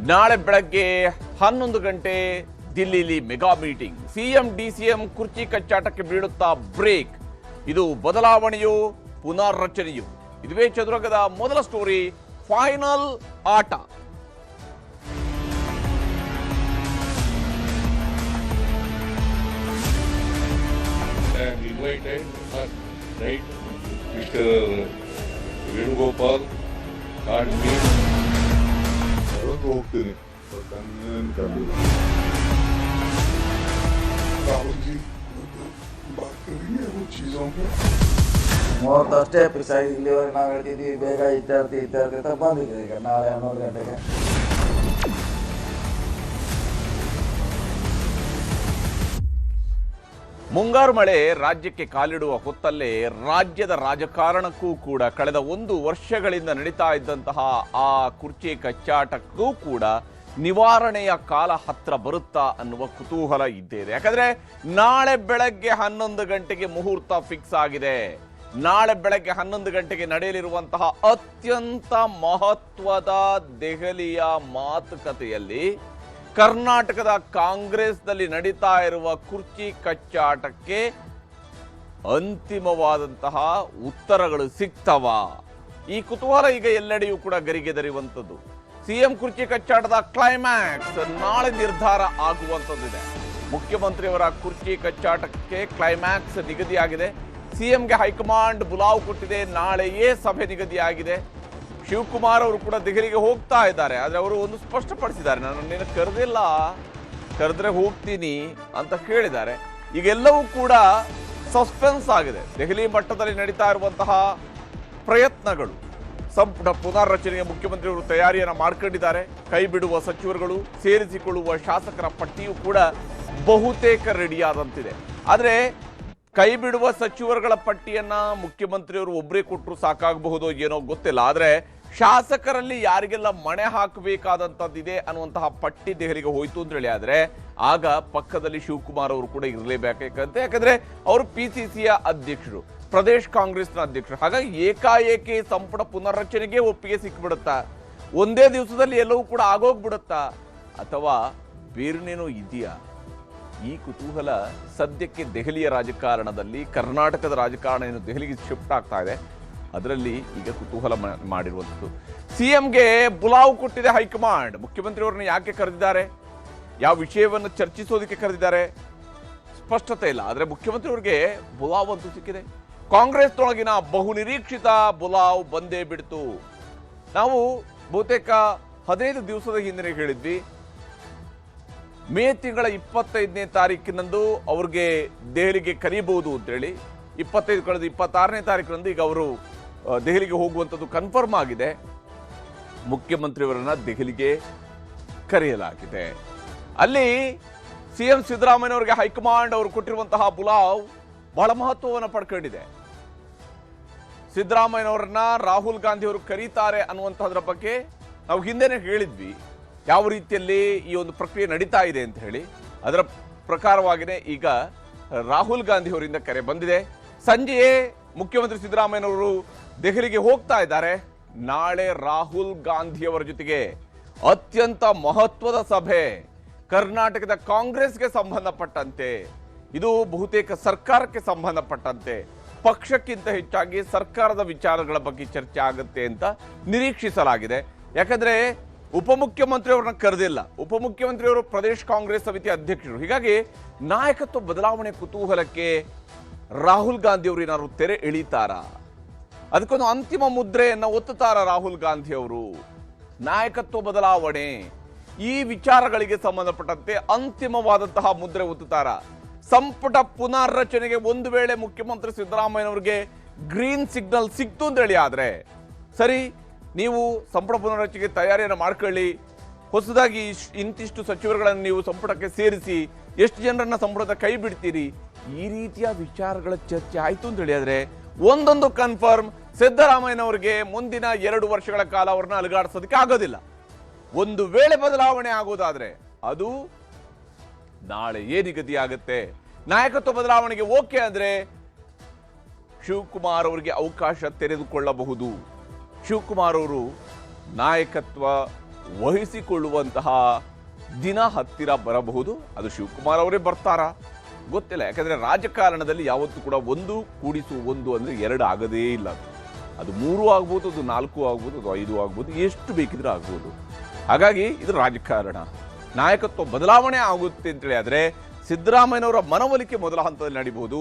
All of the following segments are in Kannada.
ನಾಳೆ ಬೆಳಗ್ಗೆ 11 ಗಂಟೆ ದಿಲ್ಲಿಲಿ ಮೆಗಾ ಮೀಟಿಂಗ್. ಸಿಎಂ ಡಿಸಿಎಂ ಕುರ್ಚಿ ಕಚ್ಚಾಟಕ್ಕೆ ಬೀಳುತ್ತಾ ಬ್ರೇಕ್. ಇದು ಬದಲಾವಣೆಯು ಪುನರ್ರಚನೆಯು. ಇದುವೇ ಚದುರಂಗದ ಮೊದಲ ಸ್ಟೋರಿ. ಫೈನಲ್ ಆಟ. Right, Mr. Venugopal and me. ಹೋಗ್ತೀನಿ राहुल जी बात करेंगे वो चीज़ों पे. ಮೂವತ್ತಷ್ಟೇ ಪ್ರಿಸೈಸ್ ಇಲ್ಲಿವರೆಗೆ ನಾವು ಹೇಳ್ತಿದ್ವಿ ಬೇಗ ಇತ್ಯರ್ಥ ಅಂತ ಬಂದಿದೆ. ಈಗ ನಾಳೆ 11 ಗಂಟೆಗೆ ಮುಂಗಾರು ಮಳೆ ರಾಜ್ಯಕ್ಕೆ ಕಾಲಿಡುವ ಹೊತ್ತಲ್ಲೇ ರಾಜ್ಯದ ರಾಜಕಾರಣಕ್ಕೂ ಕೂಡ ಕಳೆದ 1 ವರ್ಷಗಳಿಂದ ನಡೀತಾ ಇದ್ದಂತಹ ಆ ಕುರ್ಚಿ ಕಚ್ಚಾಟಕ್ಕೂ ಕೂಡ ನಿವಾರಣೆಯ ಕಾಲ ಹತ್ರ ಬರುತ್ತಾ ಅನ್ನುವ ಕುತೂಹಲ ಇದ್ದೇ ಇದೆ. ಯಾಕಂದ್ರೆ ನಾಳೆ ಬೆಳಗ್ಗೆ 11 ಗಂಟೆಗೆ ಮುಹೂರ್ತ ಫಿಕ್ಸ್ ಆಗಿದೆ. ನಾಳೆ ಬೆಳಗ್ಗೆ 11 ಗಂಟೆಗೆ ನಡೆಯಲಿರುವಂತಹ ಅತ್ಯಂತ ಮಹತ್ವದ ದೆಹಲಿಯ ಮಾತುಕತೆಯಲ್ಲಿ ಕರ್ನಾಟಕದ ಕಾಂಗ್ರೆಸ್ನಲ್ಲಿ ನಡೀತಾ ಇರುವ ಕುರ್ಚಿ ಕಚ್ಚಾಟಕ್ಕೆ ಅಂತಿಮವಾದಂತಹ ಉತ್ತರಗಳು ಸಿಗ್ತವ? ಈ ಕುತೂಹಲ ಈಗ ಎಲ್ಲೆಡೆಯೂ ಕೂಡ ಗರಿಗೆದರಿಯುವಂಥದ್ದು. ಸಿಎಂ ಕುರ್ಚಿ ಕಚ್ಚಾಟದ ಕ್ಲೈಮ್ಯಾಕ್ಸ್ ನಾಳೆ ನಿರ್ಧಾರ ಆಗುವಂಥದ್ದಿದೆ. ಮುಖ್ಯಮಂತ್ರಿಯವರ ಕುರ್ಚಿ ಕಚ್ಚಾಟಕ್ಕೆ ಕ್ಲೈಮ್ಯಾಕ್ಸ್ ನಿಗದಿಯಾಗಿದೆ. ಸಿಎಂಗೆ ಹೈಕಮಾಂಡ್ ಬುಲಾವ್ ಕೊಟ್ಟಿದೆ. ನಾಳೆಯೇ ಸಭೆ ನಿಗದಿಯಾಗಿದೆ. ಶಿವಕುಮಾರ್ ಅವರು ಕೂಡ ದೆಹಲಿಗೆ ಹೋಗ್ತಾ ಇದ್ದಾರೆ. ಆದರೆ ಅವರು ಒಂದು ಸ್ಪಷ್ಟಪಡಿಸಿದ್ದಾರೆ, ನಾನು ನಿನ್ನ ಕರೆದಿಲ್ಲ, ಕರೆದ್ರೆ ಹೋಗ್ತೀನಿ ಅಂತ ಹೇಳಿದ್ದಾರೆ. ಈಗೆಲ್ಲವೂ ಕೂಡ ಸಸ್ಪೆನ್ಸ್ ಆಗಿದೆ. ದೆಹಲಿ ಮಟ್ಟದಲ್ಲಿ ನಡೀತಾ ಇರುವಂತಹ ಪ್ರಯತ್ನಗಳು, ಸಂಪುಟ ಪುನರ್ರಚನೆಗೆ ಮುಖ್ಯಮಂತ್ರಿಯವರು ತಯಾರಿಯನ್ನು ಮಾಡ್ಕೊಂಡಿದ್ದಾರೆ. ಕೈ ಬಿಡುವ ಸಚಿವರುಗಳು, ಸೇರಿಸಿಕೊಳ್ಳುವ ಶಾಸಕರ ಪಟ್ಟಿಯೂ ಕೂಡ ಬಹುತೇಕ ರೆಡಿಯಾದಂತಿದೆ. ಆದರೆ ಕೈ ಬಿಡುವ ಸಚಿವರುಗಳ ಪಟ್ಟಿಯನ್ನ ಮುಖ್ಯಮಂತ್ರಿಯವರು ಒಬ್ಬರೇ ಕೊಟ್ಟರು ಸಾಕಾಗಬಹುದೋ ಏನೋ ಗೊತ್ತಿಲ್ಲ. ಆದರೆ ಶಾಸಕರಲ್ಲಿ ಯಾರಿಗೆಲ್ಲ ಮಣೆ ಹಾಕಬೇಕಾದಂಥದ್ದಿದೆ ಅನ್ನುವಂತಹ ಪಟ್ಟಿ ದೆಹಲಿಗೆ ಹೋಯ್ತು ಅಂತ ಹೇಳಿ ಆದರೆ ಆಗ ಪಕ್ಕದಲ್ಲಿ ಶಿವಕುಮಾರ್ ಅವರು ಕೂಡ ಇರಲೇಬೇಕಂತೆ. ಯಾಕಂದ್ರೆ ಅವರು PCCಯ ಅಧ್ಯಕ್ಷರು, ಪ್ರದೇಶ್ ಕಾಂಗ್ರೆಸ್ನ ಅಧ್ಯಕ್ಷರು. ಹಾಗಾಗಿ ಏಕಾಏಕಿ ಸಂಪುಟ ಪುನರ್ರಚನೆಗೆ ಒಪ್ಪಿಗೆ ಸಿಕ್ಬಿಡುತ್ತಾ? ಒಂದೇ ದಿವಸದಲ್ಲಿ ಎಲ್ಲವೂ ಕೂಡ ಆಗೋಗ್ಬಿಡುತ್ತಾ? ಅಥವಾ ಬೇರೆನೇನೋ ಇದೆಯಾ? ಈ ಕುತೂಹಲ ಸದ್ಯಕ್ಕೆ ದೆಹಲಿಯ ರಾಜಕಾರಣದಲ್ಲಿ, ಕರ್ನಾಟಕದ ರಾಜಕಾರಣ ಏನು ದೆಹಲಿಗೆ ಶಿಫ್ಟ್ ಆಗ್ತಾ ಇದೆ, ಅದರಲ್ಲಿ ಈಗ ಕುತೂಹಲ ಮಾಡಿರುವಂಥದ್ದು. ಸಿಎಂಗೆ ಬುಲಾವ್ ಕೊಟ್ಟಿದೆ ಹೈಕಮಾಂಡ್. ಮುಖ್ಯಮಂತ್ರಿಯವರನ್ನ ಯಾಕೆ ಕರೆದಿದ್ದಾರೆ, ಯಾವ ವಿಷಯವನ್ನು ಚರ್ಚಿಸೋದಕ್ಕೆ ಕರೆದಿದ್ದಾರೆ ಸ್ಪಷ್ಟತೆ ಇಲ್ಲ. ಆದರೆ ಮುಖ್ಯಮಂತ್ರಿಯವರಿಗೆ ಬುಲಾವ್ ಅಂತೂ ಸಿಕ್ಕಿದೆ. ಕಾಂಗ್ರೆಸ್ನೊಳಗಿನ ಬಹುನಿರೀಕ್ಷಿತ ಬುಲಾವ್ ಬಂದೇ ಬಿಡ್ತು. ನಾವು ಬಹುತೇಕ 15 ದಿವಸದ ಹಿಂದೆ ಹೇಳಿದ್ವಿ, ಮೇ ತಿಂಗಳ 25ನೇ ತಾರೀಕಿನಂದು ಅವ್ರಿಗೆ ದೆಹಲಿಗೆ ಕರೀಬಹುದು ಅಂತೇಳಿ. 25 ಕಳೆದು 26ನೇ ತಾರೀಕಿನಂದು ಈಗ ಅವರು ದೆಹಲಿಗೆ ಹೋಗುವಂಥದ್ದು ಕನ್ಫರ್ಮ್ ಆಗಿದೆ. ಮುಖ್ಯಮಂತ್ರಿಯವರನ್ನ ದೆಹಲಿಗೆ ಕರೆಯಲಾಗಿದೆ. ಅಲ್ಲಿ ಸಿಎಂ ಸಿದ್ದರಾಮಯ್ಯನವರಿಗೆ ಹೈಕಮಾಂಡ್ ಅವರು ಕೊಟ್ಟಿರುವಂತಹ ಬುಲಾವ್ ಬಹಳ ಮಹತ್ವವನ್ನು ಪಡ್ಕೊಂಡಿದೆ. ಸಿದ್ದರಾಮಯ್ಯನವರನ್ನ ರಾಹುಲ್ ಗಾಂಧಿ ಅವರು ಕರೀತಾರೆ ಅನ್ನುವಂಥದ್ರ ಬಗ್ಗೆ ನಾವು ಹಿಂದೆನೇ ಹೇಳಿದ್ವಿ, ಯಾವ ರೀತಿಯಲ್ಲಿ ಈ ಒಂದು ಪ್ರಕ್ರಿಯೆ ನಡೀತಾ ಇದೆ ಅಂತ ಹೇಳಿ. ಅದರ ಪ್ರಕಾರವಾಗಿಯೇ ಈಗ ರಾಹುಲ್ ಗಾಂಧಿ ಅವರಿಂದ ಕರೆ ಬಂದಿದೆ. ಸಂಜೆಯೇ ಮುಖ್ಯಮಂತ್ರಿ ಸಿದ್ದರಾಮಯ್ಯನವರು ದೆಹಲಿಗೆ ಹೋಗ್ತಾ ಇದ್ದಾರೆ. ನಾಳೆ ರಾಹುಲ್ ಗಾಂಧಿ ಅವರ ಜೊತೆಗೆ ಅತ್ಯಂತ ಮಹತ್ವದ ಸಭೆ, ಕರ್ನಾಟಕದ ಕಾಂಗ್ರೆಸ್ಗೆ ಸಂಬಂಧಪಟ್ಟಂತೆ, ಇದು ಬಹುತೇಕ ಸರ್ಕಾರಕ್ಕೆ ಸಂಬಂಧಪಟ್ಟಂತೆ, ಪಕ್ಷಕ್ಕಿಂತ ಹೆಚ್ಚಾಗಿ ಸರ್ಕಾರದ ವಿಚಾರಗಳ ಬಗ್ಗೆ ಚರ್ಚೆ ಆಗುತ್ತೆ ಅಂತ ನಿರೀಕ್ಷಿಸಲಾಗಿದೆ. ಯಾಕಂದ್ರೆ ಉಪಮುಖ್ಯಮಂತ್ರಿಯವರನ್ನ ಕರೆದಿಲ್ಲ. ಉಪಮುಖ್ಯಮಂತ್ರಿಯವರು ಪ್ರದೇಶ್ ಕಾಂಗ್ರೆಸ್ ಸಮಿತಿ ಅಧ್ಯಕ್ಷರು. ಹೀಗಾಗಿ ನಾಯಕತ್ವ ಬದಲಾವಣೆ ಕುತೂಹಲಕ್ಕೆ ರಾಹುಲ್ ಗಾಂಧಿ ಅವರು ಏನಾದ್ರು ತೆರೆ ಎಳಿತಾರಾ? ಅದಕ್ಕೊಂದು ಅಂತಿಮ ಮುದ್ರೆಯನ್ನು ಒತ್ತುತ್ತಾರ ರಾಹುಲ್ ಗಾಂಧಿ ಅವರು? ನಾಯಕತ್ವ ಬದಲಾವಣೆ ಈ ವಿಚಾರಗಳಿಗೆ ಸಂಬಂಧಪಟ್ಟಂತೆ ಅಂತಿಮವಾದಂತಹ ಮುದ್ರೆ ಒತ್ತುತ್ತಾರ? ಸಂಪುಟ ಪುನರ್ರಚನೆಗೆ ಒಂದು ವೇಳೆ ಮುಖ್ಯಮಂತ್ರಿ ಸಿದ್ದರಾಮಯ್ಯನವರಿಗೆ ಗ್ರೀನ್ ಸಿಗ್ನಲ್ ಸಿಕ್ತು ಅಂತ ಹೇಳಿ ಆದ್ರೆ ಸರಿ, ನೀವು ಸಂಪುಟ ಪುನರ್ರಚನೆಗೆ ತಯಾರಿಯನ್ನು ಮಾಡ್ಕೊಳ್ಳಿ, ಹೊಸದಾಗಿ ಇಂತಿಷ್ಟು ಸಚಿವರುಗಳನ್ನು ನೀವು ಸಂಪುಟಕ್ಕೆ ಸೇರಿಸಿ, ಎಷ್ಟು ಜನರನ್ನ ಸಂಪುಟದ ಕೈ ಬಿಡ್ತೀರಿ, ಈ ರೀತಿಯ ವಿಚಾರಗಳ ಚರ್ಚೆ ಆಯ್ತು ಅಂತ ಹೇಳಿದ್ರೆ ಒಂದೊಂದು ಕನ್ಫರ್ಮ್, ಸಿದ್ದರಾಮಯ್ಯನವರಿಗೆ ಮುಂದಿನ 2 ವರ್ಷಗಳ ಕಾಲ ಅವ್ರನ್ನ ಅಲುಗಾಡಿಸೋದಕ್ಕೆ ಆಗೋದಿಲ್ಲ. ಒಂದು ವೇಳೆ ಬದಲಾವಣೆ ಆಗೋದಾದ್ರೆ ಅದು ನಾಳೆಯೇ ನಿಗದಿಯಾಗುತ್ತೆ. ನಾಯಕತ್ವ ಬದಲಾವಣೆಗೆ ಓಕೆ ಅಂದ್ರೆ ಶಿವಕುಮಾರ್ ಅವರಿಗೆ ಅವಕಾಶ ತೆರೆದುಕೊಳ್ಳಬಹುದು. ಶಿವಕುಮಾರ್ ಅವರು ನಾಯಕತ್ವ ವಹಿಸಿಕೊಳ್ಳುವಂತಹ ದಿನ ಹತ್ತಿರ ಬರಬಹುದು. ಅದು ಶಿವಕುಮಾರ್ ಅವರೇ ಬರ್ತಾರಾ ಗೊತ್ತಿಲ್ಲ. ಯಾಕಂದ್ರೆ ರಾಜಕಾರಣದಲ್ಲಿ ಯಾವತ್ತೂ ಕೂಡ 1 ಕೂಡಿಸು 1 ಅಂದ್ರೆ 2 ಆಗದೇ ಇಲ್ಲ. ಅದು 3 ಆಗ್ಬೋದು, ಅದು 4 ಆಗ್ಬೋದು, ಅದು 5 ಆಗ್ಬೋದು, ಎಷ್ಟು ಬೇಕಿದ್ರೆ ಆಗ್ಬೋದು. ಹಾಗಾಗಿ ಇದು ರಾಜಕಾರಣ. ನಾಯಕತ್ವ ಬದಲಾವಣೆ ಆಗುತ್ತೆ ಅಂತೇಳಿ ಆದರೆ ಸಿದ್ದರಾಮಯ್ಯನವರ ಮನವೊಲಿಕೆ ಮೊದಲ ಹಂತದಲ್ಲಿ ನಡೀಬಹುದು,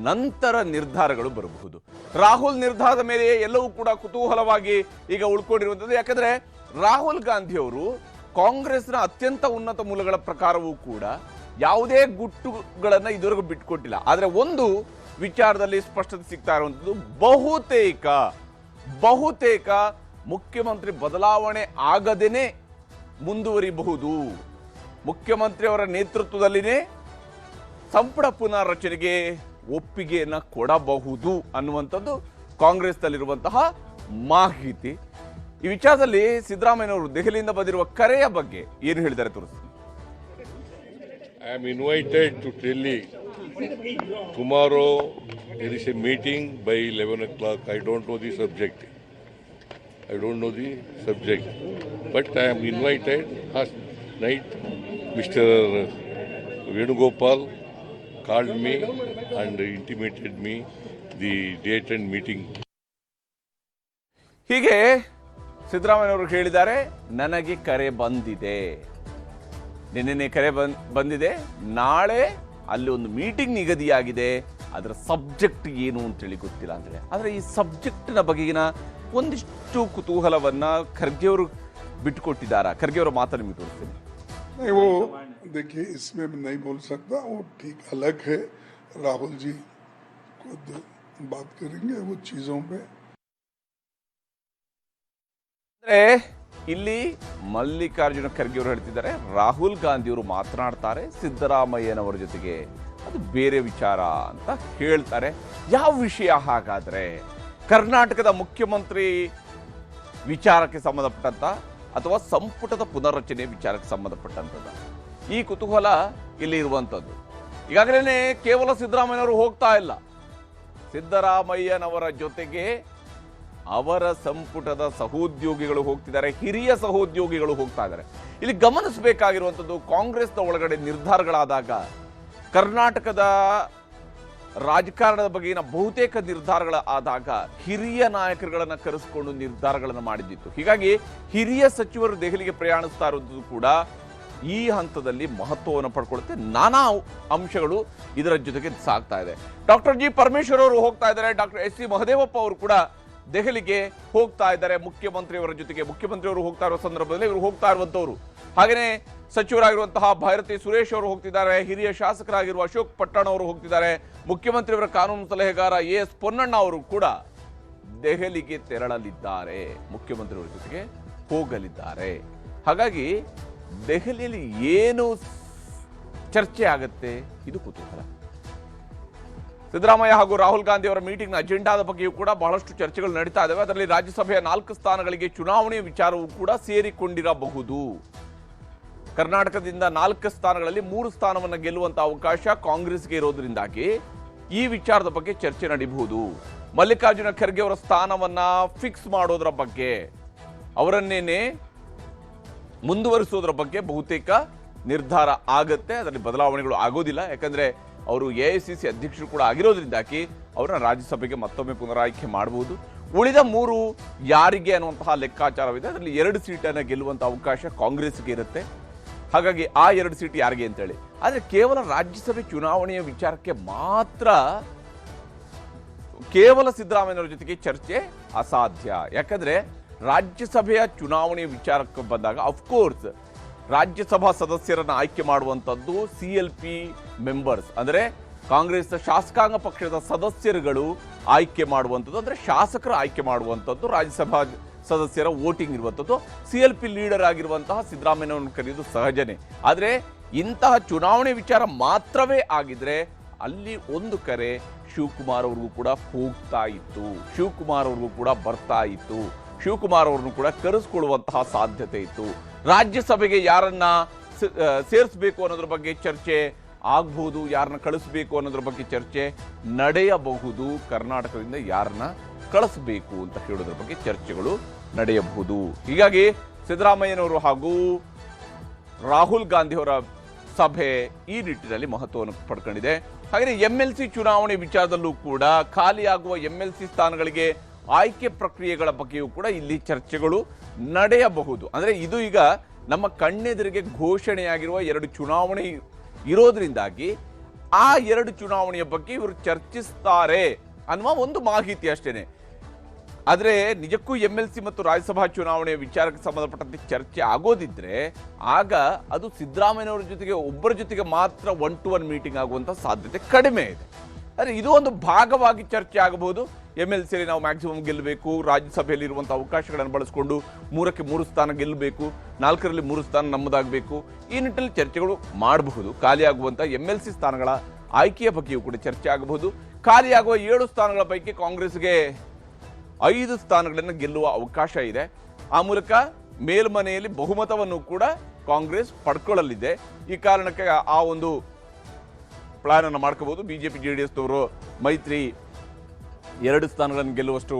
ನಂತರ ನಿರ್ಧಾರಗಳು ಬರಬಹುದು. ರಾಹುಲ್ ನಿರ್ಧಾರದ ಮೇಲೆ ಎಲ್ಲವೂ ಕೂಡ ಕುತೂಹಲವಾಗಿ ಈಗ ಉಳ್ಕೊಂಡಿರುವಂಥದ್ದು. ಯಾಕಂದ್ರೆ ರಾಹುಲ್ ಗಾಂಧಿ ಅವರು ಕಾಂಗ್ರೆಸ್ನ ಅತ್ಯಂತ ಉನ್ನತ ಮೂಲಗಳ ಪ್ರಕಾರವೂ ಕೂಡ ಯಾವುದೇ ಗುಟ್ಟುಗಳನ್ನು ಇದುವರೆಗೂ ಬಿಟ್ಟುಕೊಟ್ಟಿಲ್ಲ. ಆದರೆ ಒಂದು ವಿಚಾರದಲ್ಲಿ ಸ್ಪಷ್ಟತೆ ಸಿಗ್ತಾ ಇರುವಂಥದ್ದು, ಬಹುತೇಕ ಮುಖ್ಯಮಂತ್ರಿ ಬದಲಾವಣೆ ಆಗದೇನೆ ಮುಂದುವರಿಬಹುದು. ಮುಖ್ಯಮಂತ್ರಿಯವರ ನೇತೃತ್ವದಲ್ಲಿನೇ ಸಂಪುಟ ಪುನರ್ರಚನೆಗೆ ಒಪ್ಪಿಗೆಯನ್ನು ಕೊಡಬಹುದು ಅನ್ನುವಂಥದ್ದು ಕಾಂಗ್ರೆಸ್ನಲ್ಲಿರುವಂತಹ ಮಾಹಿತಿ. ಈ ವಿಚಾರದಲ್ಲಿ ಸಿದ್ದರಾಮಯ್ಯನವರು ದೆಹಲಿಯಿಂದ ಬಂದಿರುವ ಕರೆಯ ಬಗ್ಗೆ ಏನು ಹೇಳಿದ್ದಾರೆ ತೋರಿಸ್ತೀನಿ. I am invited to Delhi. Tomorrow there is a meeting by 11 o'clock. I don't know the subject. But I am invited. Last night, Mr. Venugopal called me and intimated me the date and meeting. ಹೀಗೆ ಸಿದ್ದರಾಮಯ್ಯನವರು ಹೇಳಿದ್ದಾರೆ, ನನಗೆ ಕರೆ ಬಂದಿದೆ, ನಿನ್ನೆ ಕರೆ ಬಂದಿದೆ, ನಾಳೆ ಅಲ್ಲಿ ಒಂದು ಮೀಟಿಂಗ್ ನಿಗದಿಯಾಗಿದೆ, ಅದರ ಸಬ್ಜೆಕ್ಟ್ ಏನು ಅಂತೇಳಿ ಗೊತ್ತಿಲ್ಲ ಅಂತೇಳಿ. ಆದರೆ ಈ ಸಬ್ಜೆಕ್ಟ್ನ ಬಗೆಗಿನ ಒಂದಿಷ್ಟು ಕುತೂಹಲವನ್ನ ಖರ್ಗೆ ಅವರು ಬಿಟ್ಟುಕೊಟ್ಟಿದ್ದಾರೆ. ಖರ್ಗೆ ಅವರ ಮಾತನ್ನು ನಿಮಗೆ ತೋರಿಸ್ತೀನಿ. नहीं वो देखिए, इसमें मैं नहीं बोल सकता, वो ठीक अलग है. राहुल जी खुद बात करेंगे वो चीज़ों पे. ಅಂದ್ರೆ ಇಲ್ಲಿ ಮಲ್ಲಿಕಾರ್ಜುನ ಖರ್ಗೆ ಅವರು ಹೇಳ್ತಿದ್ದಾರೆ, ರಾಹುಲ್ ಗಾಂಧಿ ಅವರು ಮಾತನಾಡ್ತಾರೆ ಸಿದ್ದರಾಮಯ್ಯನವರ ಜೊತೆಗೆ, ಅದು ಬೇರೆ ವಿಚಾರ ಅಂತ ಹೇಳ್ತಾರೆ. ಯಾವ ವಿಷಯ ಹಾಗಾದ್ರೆ? ಕರ್ನಾಟಕದ ಮುಖ್ಯಮಂತ್ರಿ ವಿಚಾರಕ್ಕೆ ಸಂಬಂಧಪಟ್ಟಂತ ಅಥವಾ ಸಂಪುಟದ ಪುನರ್ರಚನೆ ವಿಚಾರಕ್ಕೆ ಸಂಬಂಧಪಟ್ಟಂತದ ಈ ಕುತೂಹಲ ಇಲ್ಲಿ ಇರುವಂಥದ್ದು. ಈಗಾಗಲೇ ಕೇವಲ ಸಿದ್ದರಾಮಯ್ಯನವರು ಹೋಗ್ತಾ ಇಲ್ಲ, ಸಿದ್ದರಾಮಯ್ಯನವರ ಜೊತೆಗೆ ಅವರ ಸಂಪುಟದ ಸಹೋದ್ಯೋಗಿಗಳು ಹೋಗ್ತಿದ್ದಾರೆ, ಹಿರಿಯ ಸಹೋದ್ಯೋಗಿಗಳು ಹೋಗ್ತಾ ಇದ್ದಾರೆ. ಇಲ್ಲಿ ಗಮನಿಸಬೇಕಾಗಿರುವಂಥದ್ದು, ಕಾಂಗ್ರೆಸ್ನ ಒಳಗಡೆ ನಿರ್ಧಾರಗಳಾದಾಗ ಕರ್ನಾಟಕದ ರಾಜಕಾರಣದ ಬಗೆಗಿನ ಬಹುತೇಕ ನಿರ್ಧಾರಗಳಾದಾಗ ಹಿರಿಯ ನಾಯಕರುಗಳನ್ನು ಕರೆಸಿಕೊಂಡು ನಿರ್ಧಾರಗಳನ್ನು ಮಾಡಿದ್ದಿತ್ತು. ಹೀಗಾಗಿ ಹಿರಿಯ ಸಚಿವರು ದೆಹಲಿಗೆ ಪ್ರಯಾಣಿಸ್ತಾ ಇರೋದು ಕೂಡ ಈ ಹಂತದಲ್ಲಿ ಮಹತ್ವವನ್ನು ಪಡ್ಕೊಳ್ಳುತ್ತೆ. ನಾನಾ ಅಂಶಗಳು ಇದರ ಜೊತೆಗೆ ಸಾಗ್ತಾ ಇದೆ. ಡಾಕ್ಟರ್ ಜಿ ಪರಮೇಶ್ವರ್ ಅವರು ಹೋಗ್ತಾ ಇದ್ದಾರೆ, ಡಾಕ್ಟರ್ ಎಸ್ ಸಿ ಮಹದೇವಪ್ಪ ಅವರು ಕೂಡ ದೆಹಲಿಗೆ ಹೋಗ್ತಾ ಇದ್ದಾರೆ ಮುಖ್ಯಮಂತ್ರಿಯವರ ಜೊತೆಗೆ. ಮುಖ್ಯಮಂತ್ರಿಯವರು ಹೋಗ್ತಾ ಇರುವ ಸಂದರ್ಭದಲ್ಲಿ ಇವರು ಹೋಗ್ತಾ ಇರುವಂತವರು. ಹಾಗೆಯೇ ಸಚಿವರಾಗಿರುವಂತಹ ಭೈರತಿ ಸುರೇಶ್ ಅವರು ಹೋಗ್ತಿದ್ದಾರೆ, ಹಿರಿಯ ಶಾಸಕರಾಗಿರುವ ಅಶೋಕ್ ಪಟ್ಟಣ ಅವರು ಹೋಗ್ತಿದ್ದಾರೆ, ಮುಖ್ಯಮಂತ್ರಿಯವರ ಕಾನೂನು ಸಲಹೆಗಾರ ಎಸ್ ಪೊನ್ನಣ್ಣ ಅವರು ಕೂಡ ದೆಹಲಿಗೆ ತೆರಳಲಿದ್ದಾರೆ, ಮುಖ್ಯಮಂತ್ರಿಯವರ ಜೊತೆಗೆ ಹೋಗಲಿದ್ದಾರೆ. ಹಾಗಾಗಿ ದೆಹಲಿಯಲ್ಲಿ ಏನು ಚರ್ಚೆ ಆಗತ್ತೆ, ಇದು ಕುತೂಹಲ. ಸಿದ್ದರಾಮಯ್ಯ ಹಾಗೂ ರಾಹುಲ್ ಗಾಂಧಿ ಅವರ ಮೀಟಿಂಗ್ನ ಅಜೆಂಡಾದ ಬಗ್ಗೆಯೂ ಕೂಡ ಬಹಳಷ್ಟು ಚರ್ಚೆಗಳು ನಡೀತಾ ಇದ್ದಾವೆ. ಅದರಲ್ಲಿ ರಾಜ್ಯಸಭೆಯ 4 ಸ್ಥಾನಗಳಿಗೆ ಚುನಾವಣೆ ವಿಚಾರವೂ ಕೂಡ ಸೇರಿಕೊಂಡಿರಬಹುದು. ಕರ್ನಾಟಕದಿಂದ 4 ಸ್ಥಾನಗಳಲ್ಲಿ 3 ಸ್ಥಾನವನ್ನು ಗೆಲ್ಲುವಂತಹ ಅವಕಾಶ ಕಾಂಗ್ರೆಸ್ಗೆ ಇರೋದ್ರಿಂದಾಗಿ ಈ ವಿಚಾರದ ಬಗ್ಗೆ ಚರ್ಚೆ ನಡೀಬಹುದು. ಮಲ್ಲಿಕಾರ್ಜುನ ಖರ್ಗೆ ಅವರ ಸ್ಥಾನವನ್ನ ಫಿಕ್ಸ್ ಮಾಡೋದ್ರ ಬಗ್ಗೆ, ಅವರನ್ನೇನೆ ಮುಂದುವರಿಸೋದ್ರ ಬಗ್ಗೆ ಬಹುತೇಕ ನಿರ್ಧಾರ ಆಗತ್ತೆ. ಅದರಲ್ಲಿ ಬದಲಾವಣೆಗಳು ಆಗೋದಿಲ್ಲ. ಯಾಕಂದ್ರೆ ಅವರು AICC ಅಧ್ಯಕ್ಷರು ಕೂಡ ಆಗಿರೋದ್ರಿಂದಾಗಿ ಅವರನ್ನ ರಾಜ್ಯಸಭೆಗೆ ಮತ್ತೊಮ್ಮೆ ಪುನರಾಯ್ಕೆ ಮಾಡಬಹುದು. ಉಳಿದ 3 ಯಾರಿಗೆ ಅನ್ನುವಂತಹ ಲೆಕ್ಕಾಚಾರವಿದೆ. ಅದರಲ್ಲಿ 2 ಸೀಟನ್ನು ಗೆಲ್ಲುವಂತಹ ಅವಕಾಶ ಕಾಂಗ್ರೆಸ್ಗೆ ಇರುತ್ತೆ. ಹಾಗಾಗಿ ಆ 2 ಸೀಟ್ ಯಾರಿಗೆ ಅಂತೇಳಿ. ಆದರೆ ಕೇವಲ ರಾಜ್ಯಸಭೆ ಚುನಾವಣೆಯ ವಿಚಾರಕ್ಕೆ ಮಾತ್ರ ಕೇವಲ ಸಿದ್ದರಾಮಯ್ಯನವರ ಜೊತೆಗೆ ಚರ್ಚೆ ಅಸಾಧ್ಯ. ಯಾಕಂದ್ರೆ ರಾಜ್ಯಸಭೆಯ ಚುನಾವಣೆಯ ವಿಚಾರಕ್ಕೆ ಬಂದಾಗ ಅಫ್ಕೋರ್ಸ್ ರಾಜ್ಯಸಭಾ ಸದಸ್ಯರನ್ನು ಆಯ್ಕೆ ಮಾಡುವಂಥದ್ದು CLP ಮೆಂಬರ್ಸ್, ಅಂದರೆ ಕಾಂಗ್ರೆಸ್ ಶಾಸಕಾಂಗ ಪಕ್ಷದ ಸದಸ್ಯರುಗಳು ಆಯ್ಕೆ ಮಾಡುವಂಥದ್ದು, ಅಂದರೆ ಶಾಸಕರು ಆಯ್ಕೆ ಮಾಡುವಂಥದ್ದು, ರಾಜ್ಯಸಭಾ ಸದಸ್ಯರ ವೋಟಿಂಗ್ ಇರುವಂಥದ್ದು. CLP ಲೀಡರ್ ಆಗಿರುವಂತಹ ಸಿದ್ದರಾಮಯ್ಯನವರನ್ನು ಕರೆಯುವುದು ಸಹಜನೇ. ಆದರೆ ಇಂತಹ ಚುನಾವಣೆ ವಿಚಾರ ಮಾತ್ರವೇ ಆಗಿದ್ರೆ ಅಲ್ಲಿ ಒಂದು ಕರೆ ಶಿವಕುಮಾರ್ ಅವ್ರಿಗೂ ಕೂಡ ಹೋಗ್ತಾ ಇತ್ತು, ಶಿವಕುಮಾರ್ ಅವ್ರಿಗೂ ಕೂಡ ಬರ್ತಾ ಇತ್ತು, ಶಿವಕುಮಾರ್ ಅವ್ರನ್ನು ಕೂಡ ಕರೆಸ್ಕೊಳ್ಳುವಂತಹ ಸಾಧ್ಯತೆ ಇತ್ತು. ರಾಜ್ಯಸಭೆಗೆ ಯಾರನ್ನ ಸೇರಿಸಬೇಕು ಅನ್ನೋದ್ರ ಬಗ್ಗೆ ಚರ್ಚೆ ಆಗಬಹುದು, ಯಾರನ್ನ ಕಳಿಸ್ಬೇಕು ಅನ್ನೋದ್ರ ಬಗ್ಗೆ ಚರ್ಚೆ ನಡೆಯಬಹುದು. ಕರ್ನಾಟಕದಿಂದ ಯಾರನ್ನ ಕಳಿಸ್ಬೇಕು ಅಂತ ಹೇಳೋದ್ರ ಬಗ್ಗೆ ಚರ್ಚೆಗಳು ನಡೆಯಬಹುದು. ಹೀಗಾಗಿ ಸಿದ್ದರಾಮಯ್ಯನವರು ಹಾಗೂ ರಾಹುಲ್ ಗಾಂಧಿಯವರ ಸಭೆ ಈ ನಿಟ್ಟಿನಲ್ಲಿ ಮಹತ್ವವನ್ನು ಪಡ್ಕೊಂಡಿದೆ. ಹಾಗೆ MLC ಚುನಾವಣೆ ವಿಚಾರದಲ್ಲೂ ಕೂಡ ಖಾಲಿಯಾಗುವ MLC ಸ್ಥಾನಗಳಿಗೆ ಆಯ್ಕೆ ಪ್ರಕ್ರಿಯೆಗಳ ಬಗ್ಗೆಯೂ ಕೂಡ ಇಲ್ಲಿ ಚರ್ಚೆಗಳು ನಡೆಯಬಹುದು. ಅಂದರೆ ಇದು ಈಗ ನಮ್ಮ ಕಣ್ಣೆದುರಿಗೆ ಘೋಷಣೆಯಾಗಿರುವ 2 ಚುನಾವಣೆ ಇರೋದ್ರಿಂದಾಗಿ ಆ 2 ಚುನಾವಣೆಯ ಬಗ್ಗೆ ಇವರು ಚರ್ಚಿಸ್ತಾರೆ ಅನ್ನುವ ಒಂದು ಮಾಹಿತಿ ಅಷ್ಟೇನೆ. ಆದರೆ ನಿಜಕ್ಕೂ MLC ಮತ್ತು ರಾಜ್ಯಸಭಾ ಚುನಾವಣೆಯ ವಿಚಾರಕ್ಕೆ ಸಂಬಂಧಪಟ್ಟಂತೆ ಚರ್ಚೆ ಆಗೋದಿದ್ರೆ ಆಗ ಅದು ಸಿದ್ದರಾಮಯ್ಯನವರ ಜೊತೆಗೆ ಒಬ್ಬರ ಜೊತೆಗೆ ಮಾತ್ರ 1-to-1 ಮೀಟಿಂಗ್ ಆಗುವಂಥ ಸಾಧ್ಯತೆ ಕಡಿಮೆ ಇದೆ. ಆದರೆ ಇದು ಒಂದು ಭಾಗವಾಗಿ ಚರ್ಚೆ ಆಗಬಹುದು. MLCಯಲ್ಲಿ ನಾವು ಮ್ಯಾಕ್ಸಿಮಮ್ ಗೆಲ್ಲಬೇಕು, ರಾಜ್ಯಸಭೆಯಲ್ಲಿ ಇರುವಂಥ ಅವಕಾಶಗಳನ್ನು ಬಳಸಿಕೊಂಡು 3ಕ್ಕೆ 3 ಸ್ಥಾನ ಗೆಲ್ಲಬೇಕು, 4ರಲ್ಲಿ 3 ಸ್ಥಾನ ನಮ್ಮದಾಗಬೇಕು. ಈ ನಿಟ್ಟಿನಲ್ಲಿ ಚರ್ಚೆಗಳು ಮಾಡಬಹುದು. ಖಾಲಿಯಾಗುವಂಥ MLC ಸ್ಥಾನಗಳ ಆಯ್ಕೆಯ ಬಗ್ಗೆಯೂ ಕೂಡ ಚರ್ಚೆ ಆಗಬಹುದು. ಖಾಲಿಯಾಗುವ 7 ಸ್ಥಾನಗಳ ಪೈಕಿ ಕಾಂಗ್ರೆಸ್ಗೆ 5 ಸ್ಥಾನಗಳನ್ನು ಗೆಲ್ಲುವ ಅವಕಾಶ ಇದೆ. ಆ ಮೂಲಕ ಮೇಲ್ಮನೆಯಲ್ಲಿ ಬಹುಮತವನ್ನು ಕೂಡ ಕಾಂಗ್ರೆಸ್ ಪಡ್ಕೊಳ್ಳಲಿದೆ. ಈ ಕಾರಣಕ್ಕೆ ಆ ಒಂದು ಪ್ಲಾನ್ ಅನ್ನು ಮಾಡ್ಕೋಬಹುದು. ಬಿಜೆಪಿ JDS ನವರು ಮೈತ್ರಿ 2 ಸ್ಥಾನಗಳನ್ನು ಗೆಲ್ಲುವಷ್ಟು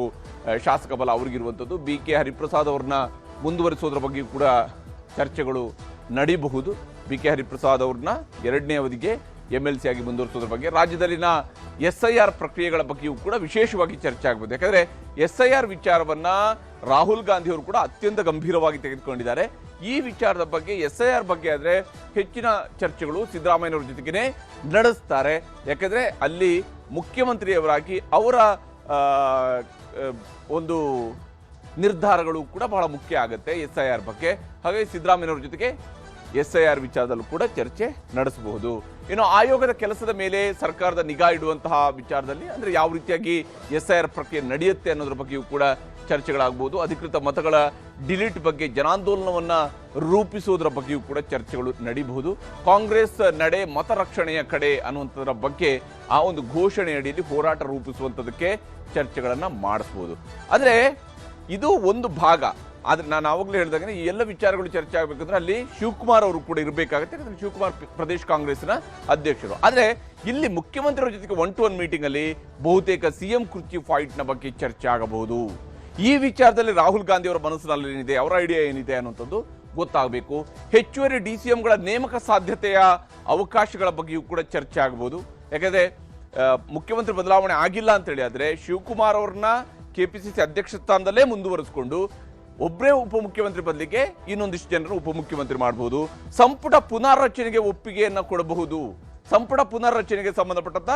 ಶಾಸಕ ಬಲ ಅವ್ರಿಗಿರುವಂಥದ್ದು. BK ಹರಿಪ್ರಸಾದ್ ಅವ್ರನ್ನ ಮುಂದುವರಿಸೋದ್ರ ಬಗ್ಗೆಯೂ ಕೂಡ ಚರ್ಚೆಗಳು ನಡೀಬಹುದು. BK ಹರಿಪ್ರಸಾದ್ ಅವ್ರನ್ನ 2ನೇ ಅವಧಿಗೆ MLC ಆಗಿ ಮುಂದುವರಿಸೋದ್ರ ಬಗ್ಗೆ, ರಾಜ್ಯದಲ್ಲಿನ SIR ಪ್ರಕ್ರಿಯೆಗಳ ಬಗ್ಗೆಯೂ ಕೂಡ ವಿಶೇಷವಾಗಿ ಚರ್ಚೆ ಆಗಬಹುದು. ಯಾಕಂದರೆ SIR ವಿಚಾರವನ್ನ ರಾಹುಲ್ ಗಾಂಧಿ ಅವರು ಕೂಡ ಅತ್ಯಂತ ಗಂಭೀರವಾಗಿ ತೆಗೆದುಕೊಂಡಿದ್ದಾರೆ. ಈ ವಿಚಾರದ ಬಗ್ಗೆ SIR ಬಗ್ಗೆ ಆದರೆ ಹೆಚ್ಚಿನ ಚರ್ಚೆಗಳು ಸಿದ್ದರಾಮಯ್ಯನವರ ಜೊತೆಗೇ ನಡೆಸ್ತಾರೆ. ಯಾಕಂದರೆ ಅಲ್ಲಿ ಮುಖ್ಯಮಂತ್ರಿಯವರಾಗಿ ಅವರ ಒಂದು ನಿರ್ಧಾರಗಳು ಕೂಡ ಬಹಳ ಮುಖ್ಯ ಆಗುತ್ತೆ SIR ಬಗ್ಗೆ. ಹಾಗಾಗಿ ಸಿದ್ದರಾಮಯ್ಯನವರ ಜೊತೆಗೆ SIR ವಿಚಾರದಲ್ಲೂ ಕೂಡ ಚರ್ಚೆ ನಡೆಸಬಹುದು. ಇನ್ನು ಆಯೋಗದ ಕೆಲಸದ ಮೇಲೆ ಸರ್ಕಾರದ ನಿಗಾ ಇಡುವಂತಹ ವಿಚಾರದಲ್ಲಿ ಅಂದರೆ ಯಾವ ರೀತಿಯಾಗಿ SIR ಪ್ರಕ್ರಿಯೆ ನಡೆಯುತ್ತೆ ಅನ್ನೋದ್ರ ಬಗ್ಗೆಯೂ ಕೂಡ ಚರ್ಚೆಗಳಾಗಬಹುದು. ಅಧಿಕೃತ ಮತಗಳ ಡಿಲೀಟ್ ಬಗ್ಗೆ ಜನಾಂದೋಲನವನ್ನು ರೂಪಿಸುವುದರ ಬಗ್ಗೆಯೂ ಕೂಡ ಚರ್ಚೆಗಳು ನಡೀಬಹುದು. ಕಾಂಗ್ರೆಸ್ ನಡೆ ಮತ ರಕ್ಷಣೆಯ ಕಡೆ ಅನ್ನುವಂಥದ್ರ ಬಗ್ಗೆ ಆ ಒಂದು ಘೋಷಣೆ ಅಡಿಯಲ್ಲಿ ಹೋರಾಟ ರೂಪಿಸುವಂಥದ್ದಕ್ಕೆ ಚರ್ಚೆಗಳನ್ನು ಮಾಡಿಸ್ಬೋದು. ಆದರೆ ಇದು ಒಂದು ಭಾಗ. ಆದರೆ ನಾನು ಆವಾಗಲೇ ಹೇಳಿದಾಗ ಈ ಎಲ್ಲ ವಿಚಾರಗಳು ಚರ್ಚೆ ಆಗಬೇಕಂದ್ರೆ ಅಲ್ಲಿ ಶಿವಕುಮಾರ್ ಅವರು ಕೂಡ ಇರಬೇಕಾಗುತ್ತೆ. ಯಾಕಂದರೆ ಶಿವಕುಮಾರ್ ಪ್ರದೇಶ್ ಕಾಂಗ್ರೆಸ್ನ ಅಧ್ಯಕ್ಷರು. ಆದರೆ ಇಲ್ಲಿ ಮುಖ್ಯಮಂತ್ರಿಯವರ ಜೊತೆಗೆ 1-to-1 ಮೀಟಿಂಗಲ್ಲಿ ಬಹುತೇಕ CM ಕುರ್ಚಿ ಫೈಟ್ನ ಬಗ್ಗೆ ಚರ್ಚೆ ಆಗಬಹುದು. ಈ ವಿಚಾರದಲ್ಲಿ ರಾಹುಲ್ ಗಾಂಧಿ ಅವರ ಮನಸ್ಸಿನಲ್ಲಿ ಏನಿದೆ, ಅವರ ಐಡಿಯಾ ಏನಿದೆ ಅನ್ನುವಂಥದ್ದು ಗೊತ್ತಾಗಬೇಕು. ಹೆಚ್ಚುವರಿ DCMಗಳ ನೇಮಕ ಸಾಧ್ಯತೆಯ ಅವಕಾಶಗಳ ಬಗ್ಗೆಯೂ ಕೂಡ ಚರ್ಚೆ ಆಗಬಹುದು. ಯಾಕಂದರೆ ಮುಖ್ಯಮಂತ್ರಿ ಬದಲಾವಣೆ ಆಗಿಲ್ಲ ಅಂತೇಳಿ ಆದರೆ ಶಿವಕುಮಾರ್ ಅವ್ರನ್ನ KPCC ಅಧ್ಯಕ್ಷ ಸ್ಥಾನದಲ್ಲೇ ಮುಂದುವರಿಸಿಕೊಂಡು ಒಬ್ಬರೇ ಉಪಮುಖ್ಯಮಂತ್ರಿ ಬದಲಿಗೆ ಇನ್ನೊಂದಿಷ್ಟು ಜನರು ಉಪಮುಖ್ಯಮಂತ್ರಿ ಮಾಡಬಹುದು. ಸಂಪುಟ ಪುನರ್ರಚನೆಗೆ ಒಪ್ಪಿಗೆಯನ್ನು ಕೊಡಬಹುದು. ಸಂಪುಟ ಪುನರ್ರಚನೆಗೆ ಸಂಬಂಧಪಟ್ಟಂತ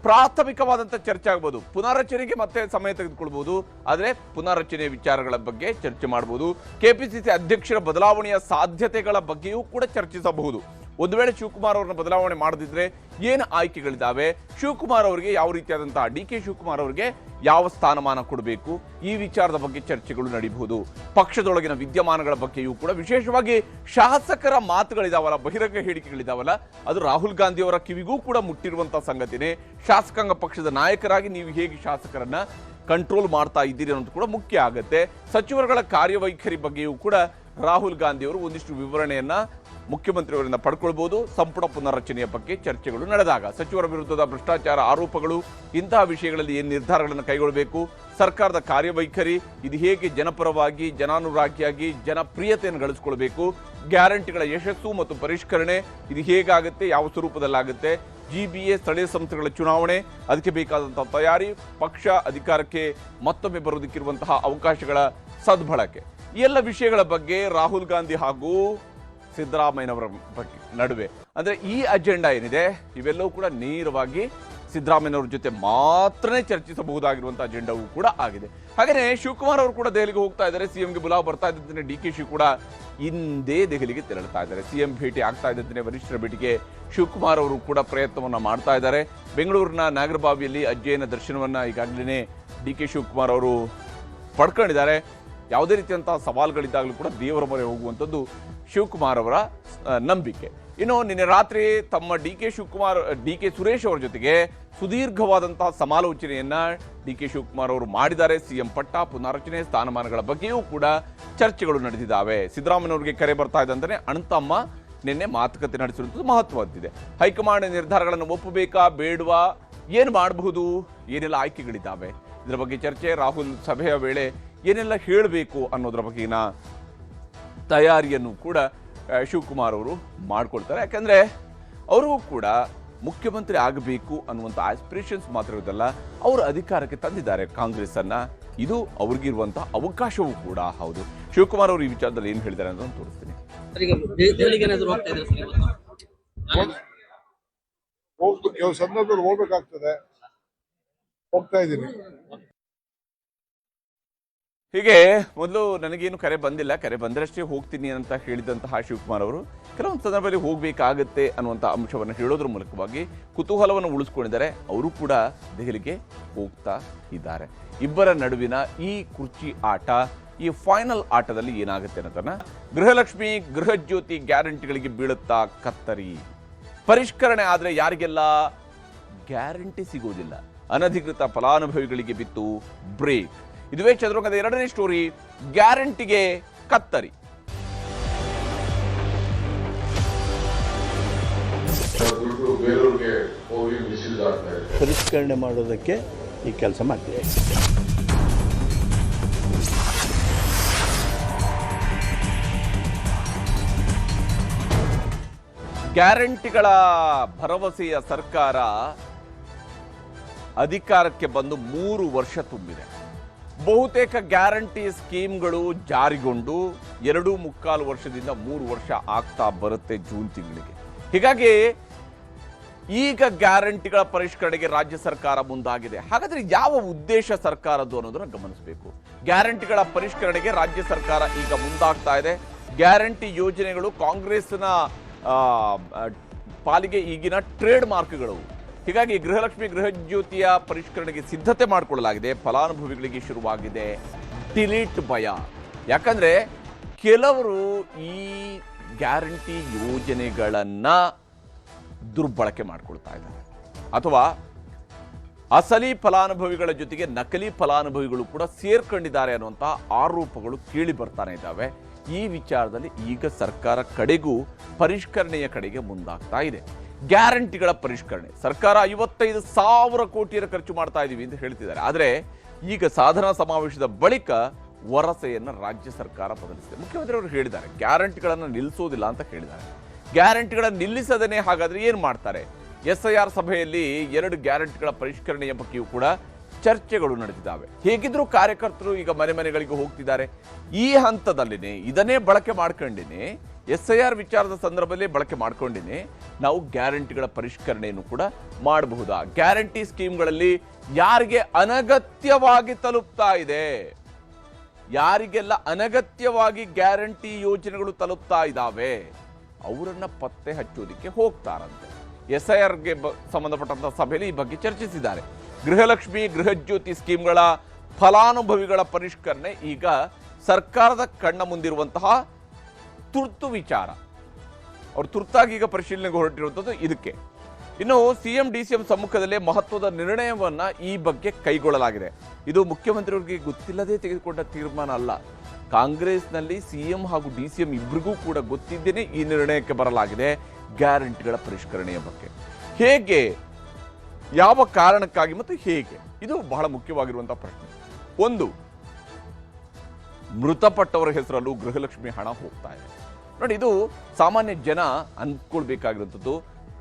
ಪ್ರಾಥಮಿಕವಾದಂಥ ಚರ್ಚೆ ಆಗಬಹುದು. ಪುನರ್ರಚನೆಗೆ ಮತ್ತೆ ಸಮಯ ತೆಗೆದುಕೊಳ್ಬಹುದು. ಆದರೆ ಪುನರ್ರಚನೆಯ ವಿಚಾರಗಳ ಬಗ್ಗೆ ಚರ್ಚೆ ಮಾಡಬಹುದು. KPCC ಅಧ್ಯಕ್ಷರ ಬದಲಾವಣೆಯ ಸಾಧ್ಯತೆಗಳ ಬಗ್ಗೆಯೂ ಕೂಡ ಚರ್ಚಿಸಬಹುದು. ಒಂದು ವೇಳೆ ಶಿವಕುಮಾರ್ ಅವರನ್ನ ಬದಲಾವಣೆ ಮಾಡದಿದ್ರೆ ಏನು ಆಯ್ಕೆಗಳಿದ್ದಾವೆ, ಶಿವಕುಮಾರ್ ಅವರಿಗೆ ಯಾವ ರೀತಿಯಾದಂತಹ DK ಶಿವಕುಮಾರ್ ಅವರಿಗೆ ಯಾವ ಸ್ಥಾನಮಾನ ಕೊಡಬೇಕು, ಈ ವಿಚಾರದ ಬಗ್ಗೆ ಚರ್ಚೆಗಳು ನಡೀಬಹುದು. ಪಕ್ಷದೊಳಗಿನ ವಿದ್ಯಮಾನಗಳ ಬಗ್ಗೆಯೂ ಕೂಡ ವಿಶೇಷವಾಗಿ ಶಾಸಕರ ಮಾತುಗಳಿದಾವಲ್ಲ, ಬಹಿರಂಗ ಹೇಳಿಕೆಗಳಿದಾವಲ್ಲ, ಅದು ರಾಹುಲ್ ಗಾಂಧಿ ಅವರ ಕಿವಿಗೂ ಕೂಡ ಮುಟ್ಟಿರುವಂತಹ ಸಂಗತಿನೇ. ಶಾಸಕಾಂಗ ಪಕ್ಷದ ನಾಯಕರಾಗಿ ನೀವು ಹೇಗೆ ಶಾಸಕರನ್ನ ಕಂಟ್ರೋಲ್ ಮಾಡ್ತಾ ಇದ್ದೀರಿ ಅನ್ನೋದು ಕೂಡ ಮುಖ್ಯ ಆಗುತ್ತೆ. ಸಚಿವರುಗಳ ಕಾರ್ಯವೈಖರಿ ಬಗ್ಗೆಯೂ ಕೂಡ ರಾಹುಲ್ ಗಾಂಧಿ ಅವರು ಒಂದಿಷ್ಟು ವಿವರಣೆಯನ್ನ ಮುಖ್ಯಮಂತ್ರಿಯವರಿಂದ ಪಡ್ಕೊಳ್ಬಹುದು. ಸಂಪುಟ ಪುನರ್ರಚನೆಯ ಬಗ್ಗೆ ಚರ್ಚೆಗಳು ನಡೆದಾಗ ಸಚಿವರ ವಿರುದ್ಧದ ಭ್ರಷ್ಟಾಚಾರ ಆರೋಪಗಳು, ಇಂತಹ ವಿಷಯಗಳಲ್ಲಿ ಏನು ನಿರ್ಧಾರಗಳನ್ನು ಕೈಗೊಳ್ಳಬೇಕು, ಸರ್ಕಾರದ ಕಾರ್ಯವೈಖರಿ ಇದು ಹೇಗೆ ಜನಪರವಾಗಿ ಜನಾನುರಾಗಿಯಾಗಿ ಜನಪ್ರಿಯತೆಯನ್ನು ಗಳಿಸ್ಕೊಳ್ಬೇಕು, ಗ್ಯಾರಂಟಿಗಳ ಯಶಸ್ಸು ಮತ್ತು ಪರಿಷ್ಕರಣೆ ಇದು ಹೇಗಾಗುತ್ತೆ, ಯಾವ ಸ್ವರೂಪದಲ್ಲಾಗುತ್ತೆ, GBA ಸ್ಥಳೀಯ ಸಂಸ್ಥೆಗಳ ಚುನಾವಣೆ ಅದಕ್ಕೆ ಬೇಕಾದಂತಹ ತಯಾರಿ, ಪಕ್ಷ ಅಧಿಕಾರಕ್ಕೆ ಮತ್ತೊಮ್ಮೆ ಬರೋದಕ್ಕಿರುವಂತಹ ಅವಕಾಶಗಳ ಸದ್ಬಳಕೆ, ಈ ಎಲ್ಲ ವಿಷಯಗಳ ಬಗ್ಗೆ ರಾಹುಲ್ ಗಾಂಧಿ ಹಾಗೂ ಸಿದ್ದರಾಮಯ್ಯನವರ ಬಗ್ಗೆ ನಡುವೆ ಅಂದರೆ ಈ ಅಜೆಂಡಾ ಏನಿದೆ ಇವೆಲ್ಲವೂ ಕೂಡ ನೇರವಾಗಿ ಸಿದ್ದರಾಮಯ್ಯನವ್ರ ಜೊತೆ ಮಾತ್ರನೇ ಚರ್ಚಿಸಬಹುದಾಗಿರುವಂಥ ಅಜೆಂಡಾವೂ ಕೂಡ ಆಗಿದೆ. ಹಾಗೆಯೇ ಶಿವಕುಮಾರ್ ಅವರು ಕೂಡ ದೆಹಲಿಗೆ ಹೋಗ್ತಾ ಇದ್ದಾರೆ. CMಗೆ ಬುಲಾವ್ ಬರ್ತಾ ಇದ್ದಂತೆ DK ಶಿ ಕೂಡ ಇಂದೇ ದೆಹಲಿಗೆ ತೆರಳುತ್ತಾ ಇದ್ದಾರೆ. CM ಭೇಟಿ ಆಗ್ತಾ ಇದ್ದಂತೆ ವರಿಷ್ಠರ ಭೇಟಿಗೆ ಶಿವಕುಮಾರ್ ಅವರು ಕೂಡ ಪ್ರಯತ್ನವನ್ನು ಮಾಡ್ತಾ ಇದ್ದಾರೆ. ಬೆಂಗಳೂರಿನ ನಾಗರಬಾವಿಯಲ್ಲಿ ಅಜ್ಜಯ್ಯನ ದರ್ಶನವನ್ನು ಈಗಾಗಲೇ DK ಶಿವಕುಮಾರ್ ಅವರು ಪಡ್ಕೊಂಡಿದ್ದಾರೆ. ಯಾವುದೇ ರೀತಿಯಂತಹ ಸವಾಲುಗಳಿದ್ದಾಗಲೂ ಕೂಡ ದೇವರ ಮೊರೆ ಹೋಗುವಂಥದ್ದು ಶಿವಕುಮಾರ್ ಅವರ ನಂಬಿಕೆ. ಇನ್ನು ನಿನ್ನೆ ರಾತ್ರಿ ತಮ್ಮ DK ಸುರೇಶ್ ಅವರ ಜೊತೆಗೆ ಸುದೀರ್ಘವಾದಂತಹ ಸಮಾಲೋಚನೆಯನ್ನ DK ಶಿವಕುಮಾರ್ ಅವರು ಮಾಡಿದ್ದಾರೆ. CM ಪಟ್ಟ, ಪುನರ್ರಚನೆ, ಸ್ಥಾನಮಾನಗಳ ಬಗ್ಗೆಯೂ ಕೂಡ ಚರ್ಚೆಗಳು ನಡೆದಿದ್ದಾವೆ. ಸಿದ್ದರಾಮಯ್ಯನವರಿಗೆ ಕರೆ ಬರ್ತಾ ಇದ್ದಂತೆ ಅಣ್ತಮ್ಮ ನಿನ್ನೆ ಮಾತುಕತೆ ನಡೆಸಿರುವಂಥದ್ದು ಮಹತ್ವದ್ದಿದೆ. ಹೈಕಮಾಂಡ್ ನಿರ್ಧಾರಗಳನ್ನು ಒಪ್ಪಬೇಕಾ ಬೇಡವಾ, ಏನು ಮಾಡಬಹುದು, ಏನೆಲ್ಲ ಆಯ್ಕೆಗಳಿದ್ದಾವೆ, ಇದರ ಬಗ್ಗೆ ಚರ್ಚೆ. ರಾಹುಲ್ ಸಭೆಯ ವೇಳೆ ಏನೆಲ್ಲ ಹೇಳಬೇಕು ಅನ್ನೋದ್ರ ಬಗ್ಗೆನ ತಯಾರಿಯನ್ನು ಕೂಡ ಶಿವಕುಮಾರ್ ಅವರು ಮಾಡ್ಕೊಳ್ತಾರೆ. ಯಾಕಂದರೆ ಅವ್ರಿಗೂ ಕೂಡ ಮುಖ್ಯಮಂತ್ರಿ ಆಗಬೇಕು ಅನ್ನುವಂಥ ಆಸ್ಪಿರೇಷನ್ಸ್ ಮಾತ್ರ ಇರೋದಲ್ಲ, ಅವರು ಅಧಿಕಾರಕ್ಕೆ ತಂದಿದ್ದಾರೆ ಕಾಂಗ್ರೆಸ್ಸನ್ನು. ಇದು ಅವ್ರಿಗಿರುವಂಥ ಅವಕಾಶವೂ ಕೂಡ ಹೌದು. ಶಿವಕುಮಾರ್ ಅವರು ಈ ವಿಚಾರದಲ್ಲಿ ಏನು ಹೇಳಿದ್ದಾರೆ ಅಂತ ತೋರಿಸ್ತೀನಿ. ಕೆಲವು ಸಂದರ್ಭದಲ್ಲಿ ಹೋಗ್ಬೇಕಾಗ್ತದೆ, ಹೋಗ್ತಾ ಇದ್ದೀನಿ. ಹೀಗೆ ಮೊದಲು ನನಗೇನು ಕರೆ ಬಂದಿಲ್ಲ, ಕರೆ ಬಂದರಷ್ಟೇ ಹೋಗ್ತೀನಿ ಅಂತ ಹೇಳಿದಂತಹ ಶಿವಕುಮಾರ್ ಅವರು ಕೆಲವೊಂದು ಸಂದರ್ಭದಲ್ಲಿ ಹೋಗಬೇಕಾಗತ್ತೆ ಅನ್ನುವಂಥ ಅಂಶವನ್ನು ಹೇಳೋದ್ರ ಮೂಲಕವಾಗಿ ಕುತೂಹಲವನ್ನು ಉಳಿಸ್ಕೊಂಡಿದ್ದಾರೆ. ಅವರು ಕೂಡ ದೆಹಲಿಗೆ ಹೋಗ್ತಾ ಇದ್ದಾರೆ. ಇಬ್ಬರ ನಡುವಿನ ಈ ಕುರ್ಚಿ ಆಟ, ಈ ಫೈನಲ್ ಆಟದಲ್ಲಿ ಏನಾಗುತ್ತೆ ಅನ್ನೋದನ್ನ, ಗೃಹಲಕ್ಷ್ಮಿ ಗೃಹಜ್ಯೋತಿ ಗ್ಯಾರಂಟಿಗಳಿಗೆ ಬೀಳುತ್ತಾ ಕತ್ತರಿ. ಪರಿಷ್ಕರಣೆ ಆದರೆ ಯಾರಿಗೆಲ್ಲ ಗ್ಯಾರಂಟಿ ಸಿಗೋದಿಲ್ಲ, ಅನಧಿಕೃತ ಫಲಾನುಭವಿಗಳಿಗೆ ಬಿತ್ತು ಬ್ರೇಕ್. ಇದುವೇ ಚದುರಂಗದ ಎರಡನೇ ಸ್ಟೋರಿ, ಗ್ಯಾರಂಟಿಗೆ ಕತ್ತರಿ. ಪರಿಷ್ಕರಣೆ ಮಾಡೋದಕ್ಕೆ ಈ ಕೆಲಸ ಮಾಡ್ತೀವಿ. ಗ್ಯಾರಂಟಿಗಳ ಭರವಸೆಯ ಸರ್ಕಾರ ಅಧಿಕಾರಕ್ಕೆ ಬಂದು 3 ವರ್ಷ ತುಂಬಿದೆ. ಬಹುತೇಕ ಗ್ಯಾರಂಟಿ ಸ್ಕೀಮ್ಗಳು ಜಾರಿಗೊಂಡು 2.25 ವರ್ಷದಿಂದ 3 ವರ್ಷ ಆಗ್ತಾ ಬರುತ್ತೆ ಜೂನ್ ತಿಂಗಳಿಗೆ. ಹೀಗಾಗಿ ಈಗ ಗ್ಯಾರಂಟಿಗಳ ಪರಿಷ್ಕರಣೆಗೆ ರಾಜ್ಯ ಸರ್ಕಾರ ಮುಂದಾಗಿದೆ. ಹಾಗಾದ್ರೆ ಯಾವ ಉದ್ದೇಶ ಸರ್ಕಾರದ್ದು ಅನ್ನೋದನ್ನ ಗಮನಿಸಬೇಕು. ಗ್ಯಾರಂಟಿಗಳ ಪರಿಷ್ಕರಣೆಗೆ ರಾಜ್ಯ ಸರ್ಕಾರ ಈಗ ಮುಂದಾಗ್ತಾ ಇದೆ. ಗ್ಯಾರಂಟಿ ಯೋಜನೆಗಳು ಕಾಂಗ್ರೆಸ್ನ ಪಾಲಿಗೆ ಈಗಿನ ಟ್ರೇಡ್ ಮಾರ್ಕ್ಗಳು. ಹೀಗಾಗಿ ಗೃಹಲಕ್ಷ್ಮಿ ಗೃಹಜ್ಯೋತಿಯ ಪರಿಷ್ಕರಣೆಗೆ ಸಿದ್ಧತೆ ಮಾಡಿಕೊಳ್ಳಲಾಗಿದೆ. ಫಲಾನುಭವಿಗಳಿಗೆ ಶುರುವಾಗಿದೆ ಡಿಲೀಟ್ ಭಯ. ಯಾಕಂದ್ರೆ ಕೆಲವರು ಈ ಗ್ಯಾರಂಟಿ ಯೋಜನೆಗಳನ್ನ ದುರ್ಬಳಕೆ ಮಾಡಿಕೊಳ್ತಾ ಇದ್ದಾರೆ, ಅಥವಾ ಅಸಲಿ ಫಲಾನುಭವಿಗಳ ಜೊತೆಗೆ ನಕಲಿ ಫಲಾನುಭವಿಗಳು ಕೂಡ ಸೇರ್ಕೊಂಡಿದ್ದಾರೆ ಅನ್ನುವಂತಹ ಆರೋಪಗಳು ಕೇಳಿ ಬರ್ತಾನೆ ಇದ್ದಾವೆ. ಈ ವಿಚಾರದಲ್ಲಿ ಈಗ ಸರ್ಕಾರ ಕಡೆಗೂ ಪರಿಷ್ಕರಣೆಯ ಕಡೆಗೆ ಮುಂದಾಗ್ತಾ ಇದೆ. ಗ್ಯಾರಂಟಿಗಳ ಪರಿಷ್ಕರಣೆ ಸರ್ಕಾರ 55,000 ಕೋಟಿಯನ್ನು ಖರ್ಚು ಮಾಡ್ತಾ ಇದೀವಿ ಅಂತ ಹೇಳ್ತಿದ್ದಾರೆ. ಆದರೆ ಈಗ ಸಾಧನಾ ಸಮಾವೇಶದ ಬಳಿಕ ವರಸೆಯನ್ನು ರಾಜ್ಯ ಸರ್ಕಾರ ಬದಲಿಸಿದೆ. ಮುಖ್ಯಮಂತ್ರಿ ಅವರು ಹೇಳಿದ್ದಾರೆ ಗ್ಯಾರಂಟಿಗಳನ್ನು ನಿಲ್ಲಿಸೋದಿಲ್ಲ ಅಂತ ಹೇಳಿದ್ದಾರೆ. ಗ್ಯಾರಂಟಿಗಳನ್ನು ನಿಲ್ಲಿಸದೇನೆ ಹಾಗಾದ್ರೆ ಏನು ಮಾಡ್ತಾರೆ? SIR ಸಭೆಯಲ್ಲಿ 2 ಗ್ಯಾರಂಟಿಗಳ ಪರಿಷ್ಕರಣೆಯ ಬಗ್ಗೆಯೂ ಕೂಡ ಚರ್ಚೆಗಳು ನಡೆದಿದ್ದಾವೆ. ಹೇಗಿದ್ರೂ ಕಾರ್ಯಕರ್ತರು ಈಗ ಮನೆ ಮನೆಗಳಿಗೆ ಹೋಗ್ತಿದ್ದಾರೆ. ಈ ಹಂತದಲ್ಲಿನೇ ಇದನ್ನೇ ಬಳಕೆ ಮಾಡ್ಕೊಂಡಿನೇ, SIR ವಿಚಾರದ ಸಂದರ್ಭದಲ್ಲಿ ಬಳಕೆ ಮಾಡ್ಕೊಂಡಿನೇ ನಾವು ಗ್ಯಾರಂಟಿಗಳ ಪರಿಷ್ಕರಣೆಯನ್ನು ಕೂಡ ಮಾಡಬಹುದಾ? ಗ್ಯಾರಂಟಿ ಸ್ಕೀಮ್ಗಳಲ್ಲಿ ಯಾರಿಗೆ ಅನಗತ್ಯವಾಗಿ ತಲುಪ್ತಾ ಇದೆ, ಯಾರಿಗೆಲ್ಲ ಅನಗತ್ಯವಾಗಿ ಗ್ಯಾರಂಟಿ ಯೋಜನೆಗಳು ತಲುಪ್ತಾ ಇದ್ದಾವೆ, ಅವರನ್ನ ಪತ್ತೆ ಹಚ್ಚೋದಿಕ್ಕೆ ಹೋಗ್ತಾರಂತೆ. SIRಗೆ ಸಂಬಂಧಪಟ್ಟಂತಹ ಸಭೆಯಲ್ಲಿ ಈ ಬಗ್ಗೆ ಚರ್ಚಿಸಿದ್ದಾರೆ. ಗೃಹಲಕ್ಷ್ಮಿ ಗೃಹಜ್ಯೋತಿ ಸ್ಕೀಮ್ಗಳ ಫಲಾನುಭವಿಗಳ ಪರಿಷ್ಕರಣೆ ಈಗ ಸರ್ಕಾರದ ಕಣ್ಣ ಮುಂದಿರುವಂತಹ ತುರ್ತು ವಿಚಾರ. ಅವರು ತುರ್ತಾಗಿ ಈಗ ಪರಿಶೀಲನೆಗೆ ಹೊರಟಿರುವಂಥದ್ದು ಇದಕ್ಕೆ. ಇನ್ನು CM DCM ಸಮ್ಮುಖದಲ್ಲೇ ಮಹತ್ವದ ನಿರ್ಣಯವನ್ನ ಈ ಬಗ್ಗೆ ಕೈಗೊಳ್ಳಲಾಗಿದೆ. ಇದು ಮುಖ್ಯಮಂತ್ರಿಯವರಿಗೆ ಗೊತ್ತಿಲ್ಲದೆ ತೆಗೆದುಕೊಂಡ ತೀರ್ಮಾನ ಅಲ್ಲ. ಕಾಂಗ್ರೆಸ್ನಲ್ಲಿ CM ಹಾಗೂ DCM ಇಬ್ಬರಿಗೂ ಕೂಡ ಗೊತ್ತಿದ್ದೇನೆ ಈ ನಿರ್ಣಯಕ್ಕೆ ಬರಲಾಗಿದೆ ಗ್ಯಾರಂಟಿಗಳ ಪರಿಷ್ಕರಣೆಯ ಬಗ್ಗೆ. ಹೇಗೆ, ಯಾವ ಕಾರಣಕ್ಕಾಗಿ ಮತ್ತು ಹೇಗೆ, ಇದು ಬಹಳ ಮುಖ್ಯವಾಗಿರುವಂತಹ ಪ್ರಶ್ನೆ. ಒಂದು, ಮೃತಪಟ್ಟವರ ಹೆಸರಲ್ಲೂ ಗೃಹಲಕ್ಷ್ಮಿ ಹಣ ಹೋಗ್ತಾ ಇದೆ. ನೋಡಿ, ಇದು ಸಾಮಾನ್ಯ ಜನ ಅಂದ್ಕೊಳ್ಬೇಕಾಗಿರುವಂಥದ್ದು.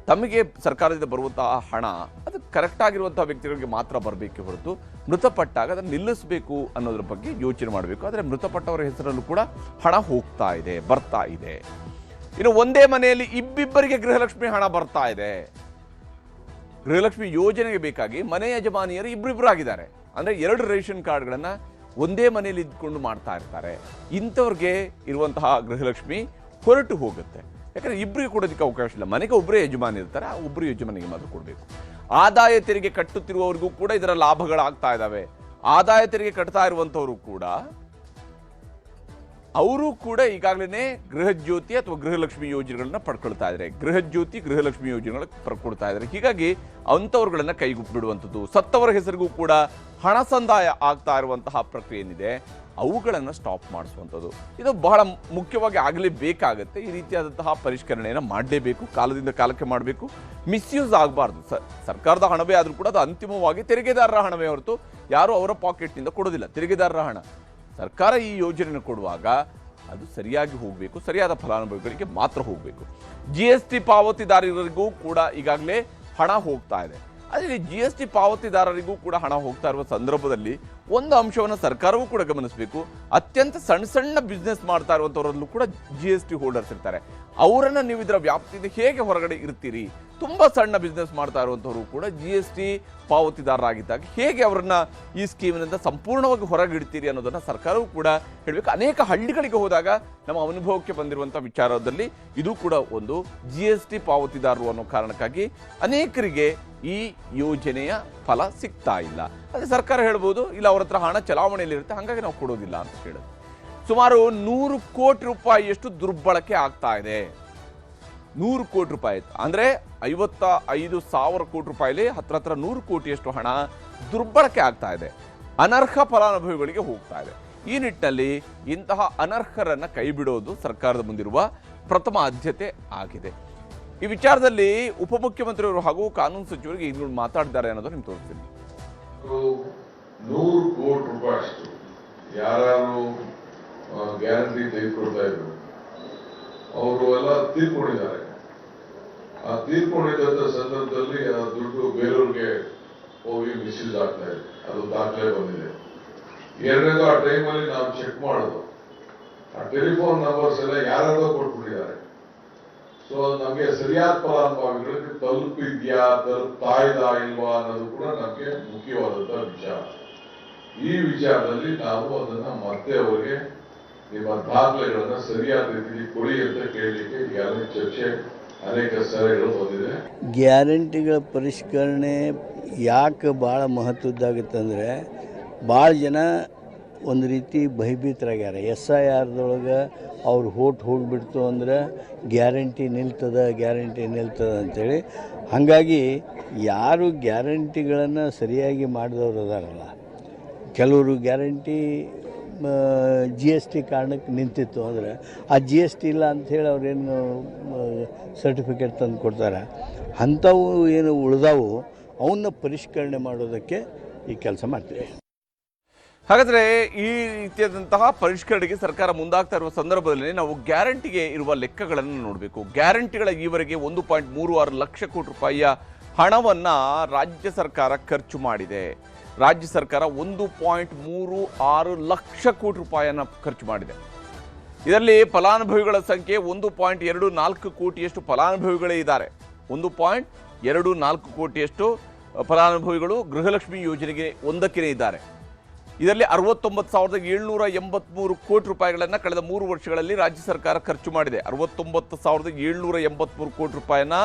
ತಮಗೆ ಸರ್ಕಾರದಿಂದ ಬರುವಂತಹ ಹಣ ಅದು ಕರೆಕ್ಟ್ ಆಗಿರುವಂತಹ ವ್ಯಕ್ತಿಗಳಿಗೆ ಮಾತ್ರ ಬರಬೇಕೆ ಹೊರತು ಮೃತಪಟ್ಟಾಗ ಅದನ್ನು ನಿಲ್ಲಿಸಬೇಕು ಅನ್ನೋದ್ರ ಬಗ್ಗೆ ಯೋಚನೆ ಮಾಡಬೇಕು. ಆದರೆ ಮೃತಪಟ್ಟವರ ಹೆಸರಲ್ಲೂ ಕೂಡ ಹಣ ಹೋಗ್ತಾ ಇದೆ, ಬರ್ತಾ ಇದೆ. ಇನ್ನು ಒಂದೇ ಮನೆಯಲ್ಲಿ ಇಬ್ಬಿಬ್ಬರಿಗೆ ಗೃಹಲಕ್ಷ್ಮಿ ಹಣ ಬರ್ತಾ ಇದೆ. ಗೃಹಲಕ್ಷ್ಮಿ ಯೋಜನೆಗೆ ಬೇಕಾಗಿ ಮನೆ ಯಜಮಾನಿಯರು ಇಬ್ಬರಿಬ್ಬರಾಗಿದ್ದಾರೆ. ಅಂದರೆ 2 ರೇಷನ್ ಕಾರ್ಡ್ಗಳನ್ನು ಒಂದೇ ಮನೆಯಲ್ಲಿ ಇದ್ಕೊಂಡು ಮಾಡ್ತಾ ಇರ್ತಾರೆ. ಇಂಥವ್ರಿಗೆ ಇರುವಂತಹ ಗೃಹಲಕ್ಷ್ಮಿ ಹೊರಟು ಹೋಗುತ್ತೆ. ಯಾಕಂದರೆ ಇಬ್ಬರಿಗೆ ಕೊಡೋದಕ್ಕೆ ಅವಕಾಶ ಇಲ್ಲ. ಮನೆಗೆ ಒಬ್ಬರೇ ಯಜಮಾನಿ ಇರ್ತಾರೆ, ಆ ಒಬ್ಬರು ಯಜಮಾನಿಗೆ ಮಾತ್ರ ಕೊಡಬೇಕು. ಆದಾಯ ತೆರಿಗೆ ಕಟ್ಟುತ್ತಿರುವವರಿಗೂ ಕೂಡ ಇದರ ಲಾಭಗಳಾಗ್ತಾ ಇದ್ದಾವೆ. ಆದಾಯ ತೆರಿಗೆ ಕಟ್ತಾ ಇರುವಂಥವರು ಕೂಡ ಅವರು ಕೂಡ ಈಗಾಗಲೇ ಗೃಹಜ್ಯೋತಿ ಅಥವಾ ಗೃಹಲಕ್ಷ್ಮಿ ಯೋಜನೆಗಳನ್ನ ಪಡ್ಕೊಳ್ತಾ ಇದ್ದಾರೆ. ಗೃಹಜ್ಯೋತಿ ಗೃಹಲಕ್ಷ್ಮಿ ಯೋಜನೆಗಳ ಪಡ್ಕೊಳ್ತಾ ಇದ್ದಾರೆ. ಹೀಗಾಗಿ ಅಂಥವ್ರುಗಳನ್ನ ಕೈಗುಪ್ಪಿಡುವಂಥದ್ದು, ಸತ್ತವರ ಹೆಸರಿಗೂ ಕೂಡ ಹಣ ಸಂದಾಯ ಆಗ್ತಾ ಇರುವಂತಹ ಪ್ರಕ್ರಿಯೆ ಏನಿದೆ ಅವುಗಳನ್ನು ಸ್ಟಾಪ್ ಮಾಡಿಸುವಂಥದ್ದು, ಇದು ಬಹಳ ಮುಖ್ಯವಾಗಿ ಆಗಲೇಬೇಕಾಗತ್ತೆ. ಈ ರೀತಿಯಾದಂತಹ ಪರಿಷ್ಕರಣೆಯನ್ನು ಮಾಡಲೇಬೇಕು, ಕಾಲದಿಂದ ಕಾಲಕ್ಕೆ ಮಾಡಬೇಕು. ಮಿಸ್ಯೂಸ್ ಆಗಬಾರ್ದು. ಸರ್ಕಾರದ ಹಣವೇ ಆದರೂ ಕೂಡ ಅದು ಅಂತಿಮವಾಗಿ ತೆರಿಗೆದಾರರ ಹಣವೇ ಹೊರತು ಯಾರು ಅವರ ಪಾಕೆಟ್ನಿಂದ ಕೊಡೋದಿಲ್ಲ. ತೆರಿಗೆದಾರರ ಹಣ. ಸರ್ಕಾರ ಈ ಯೋಜನೆಯನ್ನು ಕೊಡುವಾಗ ಅದು ಸರಿಯಾಗಿ ಹೋಗಬೇಕು, ಸರಿಯಾದ ಫಲಾನುಭವಿಗಳಿಗೆ ಮಾತ್ರ ಹೋಗಬೇಕು. GST ಪಾವತಿದಾರರಿಗೂ ಕೂಡ ಈಗಾಗಲೇ ಹಣ ಹೋಗ್ತಾ ಇದೆ. ಆದರೆ GST ಪಾವತಿದಾರರಿಗೂ ಕೂಡ ಹಣ ಹೋಗ್ತಾ ಇರುವ ಸಂದರ್ಭದಲ್ಲಿ ಒಂದು ಅಂಶವನ್ನು ಸರ್ಕಾರವೂ ಕೂಡ ಗಮನಿಸಬೇಕು. ಅತ್ಯಂತ ಸಣ್ಣ ಸಣ್ಣ ಬಿಸ್ನೆಸ್ ಮಾಡ್ತಾ ಇರುವಂಥವರಲ್ಲೂ ಕೂಡ GST ಹೋಲ್ಡರ್ಸ್ ಇರ್ತಾರೆ. ಅವರನ್ನು ನೀವು ಇದರ ವ್ಯಾಪ್ತಿಯಿಂದ ಹೇಗೆ ಹೊರಗಡೆ ಇರ್ತೀರಿ? ತುಂಬ ಸಣ್ಣ ಬಿಸ್ನೆಸ್ ಮಾಡ್ತಾ ಇರುವಂಥವರು ಕೂಡ GST ಪಾವತಿದಾರರಾಗಿದ್ದಾಗ ಹೇಗೆ ಅವರನ್ನ ಈ ಸ್ಕೀಮಿನಿಂದ ಸಂಪೂರ್ಣವಾಗಿ ಹೊರಗಿಡ್ತೀರಿ ಅನ್ನೋದನ್ನು ಸರ್ಕಾರವೂ ಕೂಡ ಹೇಳಬೇಕು. ಅನೇಕ ಹಳ್ಳಿಗಳಿಗೆ ಹೋದಾಗ ನಮ್ಮ ಅನುಭವಕ್ಕೆ ಬಂದಿರುವಂಥ ವಿಚಾರದಲ್ಲಿ ಇದು ಕೂಡ ಒಂದು GST ಪಾವತಿದಾರರು ಅನ್ನೋ ಕಾರಣಕ್ಕಾಗಿ ಅನೇಕರಿಗೆ ಈ ಯೋಜನೆಯ ಫಲ ಸಿಗ್ತಾ ಇಲ್ಲ. ಅದೇ ಸರ್ಕಾರ ಹೇಳ್ಬೋದು, ಇಲ್ಲ ಅವ್ರ ಹತ್ರ ಹಣ ಚಲಾವಣೆಯಲ್ಲಿರುತ್ತೆ, ಹಾಗಾಗಿ ನಾವು ಕೊಡೋದಿಲ್ಲ ಅಂತ ಹೇಳೋದು. ಸುಮಾರು 100 ಕೋಟಿ ರೂಪಾಯಿಯಷ್ಟು ದುರ್ಬಳಕೆ ಆಗ್ತಾ ಇದೆ. 100 ಕೋಟಿ ರೂಪಾಯಿ ಅಂದರೆ 55,000 ಕೋಟಿ ರೂಪಾಯಿಲಿ ಹತ್ರ 100 ಕೋಟಿಯಷ್ಟು ಹಣ ದುರ್ಬಳಕೆ ಆಗ್ತಾ ಇದೆ, ಅನರ್ಹ ಫಲಾನುಭವಿಗಳಿಗೆ ಹೋಗ್ತಾ ಇದೆ. ಈ ನಿಟ್ಟಿನಲ್ಲಿ ಇಂತಹ ಅನರ್ಹರನ್ನು ಕೈಬಿಡೋದು ಸರ್ಕಾರದ ಮುಂದಿರುವ ಪ್ರಥಮ ಆದ್ಯತೆ ಆಗಿದೆ. ಈ ವಿಚಾರದಲ್ಲಿ ಉಪಮುಖ್ಯಮಂತ್ರಿಯವರು ಹಾಗೂ ಕಾನೂನು ಸಚಿವರಿಗೆ ಇನ್ನು ಮಾತಾಡಿದ್ದಾರೆ ಅನ್ನೋದು ನಿಮ್ಗೆ ತೋರಿಸ್ತೀನಿ. 100 ಕೋಟಿ ರೂಪಾಯಿ ಅಷ್ಟು ಯಾರು ಗ್ಯಾರಂಟಿ ತೆಗೆದುಕೊಳ್ತಾ ಇದ್ರು ಅವರು ಎಲ್ಲ ತೀರ್ಕೊಂಡಿದ್ದಾರೆ. ಆ ತೀರ್ಕೊಂಡಿದ್ದಂಥ ಸಂದರ್ಭದಲ್ಲಿ ಆ ದುಡ್ಡು ಬೇರೆಯವ್ರಿಗೆ ಹೋಗಿ ಮಿಸ್ಯೂಸ್ ಆಗ್ತಾ ಇದೆ, ಅದು ದಾಖಲೆ ಬಂದಿದೆ. ಎರಡನೇದು, ಆ ಟೈಮಲ್ಲಿ ನಾವು ಚೆಕ್ ಮಾಡೋದು, ಆ ಟೆಲಿಫೋನ್ ನಂಬರ್ಸ್ ಎಲ್ಲ ಯಾರ್ಯಾರೋ ಕೊಟ್ಬಿಟ್ಟಿದ್ದಾರೆ. ಸೊ ನಮಗೆ ಸರಿಯಾದ ಫಲಾನುಭವಿಗಳಿಗೆ ತಲುಪಿದ್ಯಾ, ತಲುಪ್ತಾ ಇಲ್ವಾ ಅನ್ನೋದು ಕೂಡ ನಮಗೆ ಮುಖ್ಯವಾದಂತ ವಿಚಾರ. ಈ ವಿಚಾರದಲ್ಲಿ ನಾವು ಅದನ್ನ ಮತ್ತೆ ಅವರಿಗೆ ನಿಮ್ಮ ದಾಖಲೆಗಳನ್ನ ಸರಿಯಾದ ರೀತಿಯಲ್ಲಿ ಕೊಡಿ ಅಂತ ಕೇಳಲಿಕ್ಕೆ ಈಗಾಗಲೇ ಚರ್ಚೆ ಅನೇಕ ಸಲಹೆಗಳು ಬಂದಿದೆ. ಗ್ಯಾರಂಟಿಗಳ ಪರಿಷ್ಕರಣೆ ಯಾಕೆ ಭಾಳ ಮಹತ್ವದ್ದಾಗುತ್ತಂದರೆ ಭಾಳ ಜನ ಒಂದು ರೀತಿ ಭಯಭೀತರಾಗ್ಯಾರ. SIRದೊಳಗೆ ಅವ್ರು ಹೋಗಿಬಿಡ್ತು ಅಂದ್ರೆ ಗ್ಯಾರಂಟಿ ನಿಲ್ತದ ಅಂಥೇಳಿ. ಹಾಗಾಗಿ ಯಾರು ಗ್ಯಾರಂಟಿಗಳನ್ನು ಸರಿಯಾಗಿ ಮಾಡಿದವರು ಅದಾರಲ್ಲ, ಕೆಲವರು ಗ್ಯಾರಂಟಿ GST ಕಾರಣಕ್ಕೆ ನಿಂತಿತ್ತು ಅಂದರೆ ಆ GST ಇಲ್ಲ ಅಂಥೇಳಿ ಅವ್ರೇನು ಸರ್ಟಿಫಿಕೇಟ್ ತಂದು ಕೊಡ್ತಾರೆ. ಅಂಥವು ಏನು ಉಳಿದಾವು ಅವನ್ನ ಪರಿಷ್ಕರಣೆ ಮಾಡೋದಕ್ಕೆ ಈ ಕೆಲಸ ಮಾಡ್ತೀವಿ. ಹಾಗಾದರೆ ಈ ರೀತಿಯಾದಂತಹ ಪರಿಷ್ಕರಣೆಗೆ ಸರ್ಕಾರ ಮುಂದಾಗ್ತಾ ಇರುವ ಸಂದರ್ಭದಲ್ಲಿ ನಾವು ಗ್ಯಾರಂಟಿಗೆ ಇರುವ ಲೆಕ್ಕಗಳನ್ನು ನೋಡಬೇಕು. ಗ್ಯಾರಂಟಿಗಳ ಈವರೆಗೆ 1.36 ಲಕ್ಷ ಕೋಟಿ ರೂಪಾಯಿಯ ಹಣವನ್ನು ರಾಜ್ಯ ಸರ್ಕಾರ ಖರ್ಚು ಮಾಡಿದೆ. ರಾಜ್ಯ ಸರ್ಕಾರ 1.36 ಲಕ್ಷ ಕೋಟಿ ರೂಪಾಯಿಯನ್ನು ಖರ್ಚು ಮಾಡಿದೆ. ಇದರಲ್ಲಿ ಫಲಾನುಭವಿಗಳ ಸಂಖ್ಯೆ 1.24 ಕೋಟಿಯಷ್ಟು ಫಲಾನುಭವಿಗಳೇ ಇದ್ದಾರೆ. 1.24 ಕೋಟಿಯಷ್ಟು ಫಲಾನುಭವಿಗಳು ಗೃಹಲಕ್ಷ್ಮಿ ಯೋಜನೆಗೆ ಒಂದಕ್ಕೆ ಇದ್ದಾರೆ. ಇದರಲ್ಲಿ 69,783 ಕೋಟಿ ರೂಪಾಯಿಗಳನ್ನು ಕಳೆದ 3 ವರ್ಷಗಳಲ್ಲಿ ರಾಜ್ಯ ಸರ್ಕಾರ ಖರ್ಚು ಮಾಡಿದೆ. 69,783 ಕೋಟಿ ರೂಪಾಯಿನ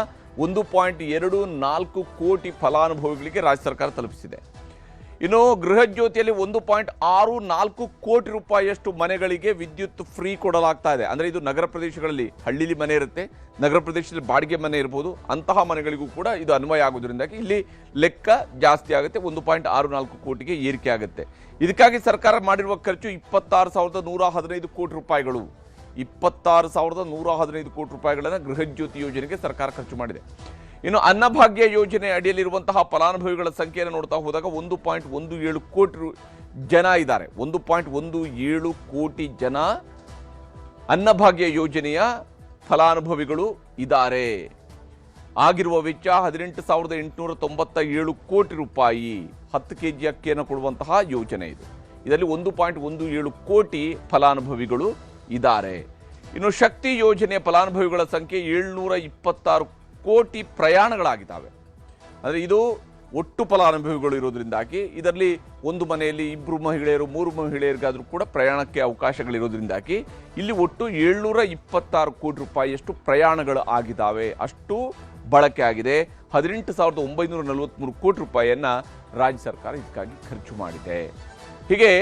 1.24 ಕೋಟಿ ಫಲಾನುಭವಿಗಳಿಗೆ ರಾಜ್ಯ ಸರ್ಕಾರ ತಲುಪಿಸಿದೆ. ಇನ್ನು ಗೃಹ ಜ್ಯೋತಿಯಲ್ಲಿ 1.64 ಕೋಟಿ ರೂಪಾಯಿಯಷ್ಟು ಮನೆಗಳಿಗೆ ವಿದ್ಯುತ್ ಫ್ರೀ ಕೊಡಲಾಗ್ತಾ ಇದೆ. ಅಂದರೆ ಇದು ನಗರ ಪ್ರದೇಶಗಳಲ್ಲಿ, ಹಳ್ಳಿಲಿ ಮನೆ ಇರುತ್ತೆ, ನಗರ ಪ್ರದೇಶದಲ್ಲಿ ಬಾಡಿಗೆ ಮನೆ ಇರ್ಬೋದು, ಅಂತಹ ಮನೆಗಳಿಗೂ ಕೂಡ ಇದು ಅನ್ವಯ ಆಗೋದ್ರಿಂದಾಗಿ ಇಲ್ಲಿ ಲೆಕ್ಕ ಜಾಸ್ತಿ ಆಗುತ್ತೆ. 1.64 ಕೋಟಿಗೆ ಏರಿಕೆ ಆಗುತ್ತೆ. ಇದಕ್ಕಾಗಿ ಸರ್ಕಾರ ಮಾಡಿರುವ ಖರ್ಚು 26,115 ಕೋಟಿ ರೂಪಾಯಿಗಳು. 26,115 ಕೋಟಿ ರೂಪಾಯಿಗಳನ್ನು ಗೃಹ ಜ್ಯೋತಿ ಯೋಜನೆಗೆ ಸರ್ಕಾರ ಖರ್ಚು ಮಾಡಿದೆ. ಇನ್ನು ಅನ್ನಭಾಗ್ಯ ಯೋಜನೆ ಅಡಿಯಲ್ಲಿರುವಂತಹ ಫಲಾನುಭವಿಗಳ ಸಂಖ್ಯೆಯನ್ನು ನೋಡ್ತಾ ಹೋದಾಗ 1.17 ಕೋಟಿ ಜನ ಇದ್ದಾರೆ. 1.17 ಕೋಟಿ ಜನ ಅನ್ನಭಾಗ್ಯ ಯೋಜನೆಯ ಫಲಾನುಭವಿಗಳು ಇದ್ದಾರೆ. ಆಗಿರುವ ವೆಚ್ಚ 18,897 ಕೋಟಿ ರೂಪಾಯಿ. 10 kg ಅಕ್ಕಿಯನ್ನು ಕೊಡುವಂತಹ ಯೋಜನೆ ಇದು. ಇದರಲ್ಲಿ 1.17 ಕೋಟಿ ಫಲಾನುಭವಿಗಳು ಇದ್ದಾರೆ. ಇನ್ನು ಶಕ್ತಿ ಯೋಜನೆಯ ಫಲಾನುಭವಿಗಳ ಸಂಖ್ಯೆ 726 ಕೋಟಿ ಪ್ರಯಾಣಗಳಾಗಿದ್ದಾವೆ. ಅಂದರೆ ಇದು ಒಟ್ಟು ಫಲಾನುಭವಿಗಳು ಇರೋದ್ರಿಂದಾಗಿ ಇದರಲ್ಲಿ ಒಂದು ಮನೆಯಲ್ಲಿ 2 ಮಹಿಳೆಯರು 3 ಮಹಿಳೆಯರಿಗಾದರೂ ಕೂಡ ಪ್ರಯಾಣಕ್ಕೆ ಅವಕಾಶಗಳಿರೋದ್ರಿಂದಾಗಿ ಇಲ್ಲಿ ಒಟ್ಟು 726 ಕೋಟಿ ರೂಪಾಯಿಯಷ್ಟು ಪ್ರಯಾಣಗಳು ಆಗಿದ್ದಾವೆ. ಅಷ್ಟು ಬಳಕೆ ಆಗಿದೆ. 18,943 ಕೋಟಿ ರೂಪಾಯಿಯನ್ನು ರಾಜ್ಯ ಸರ್ಕಾರ ಇದಕ್ಕಾಗಿ ಖರ್ಚು ಮಾಡಿದೆ. ಹೀಗೆ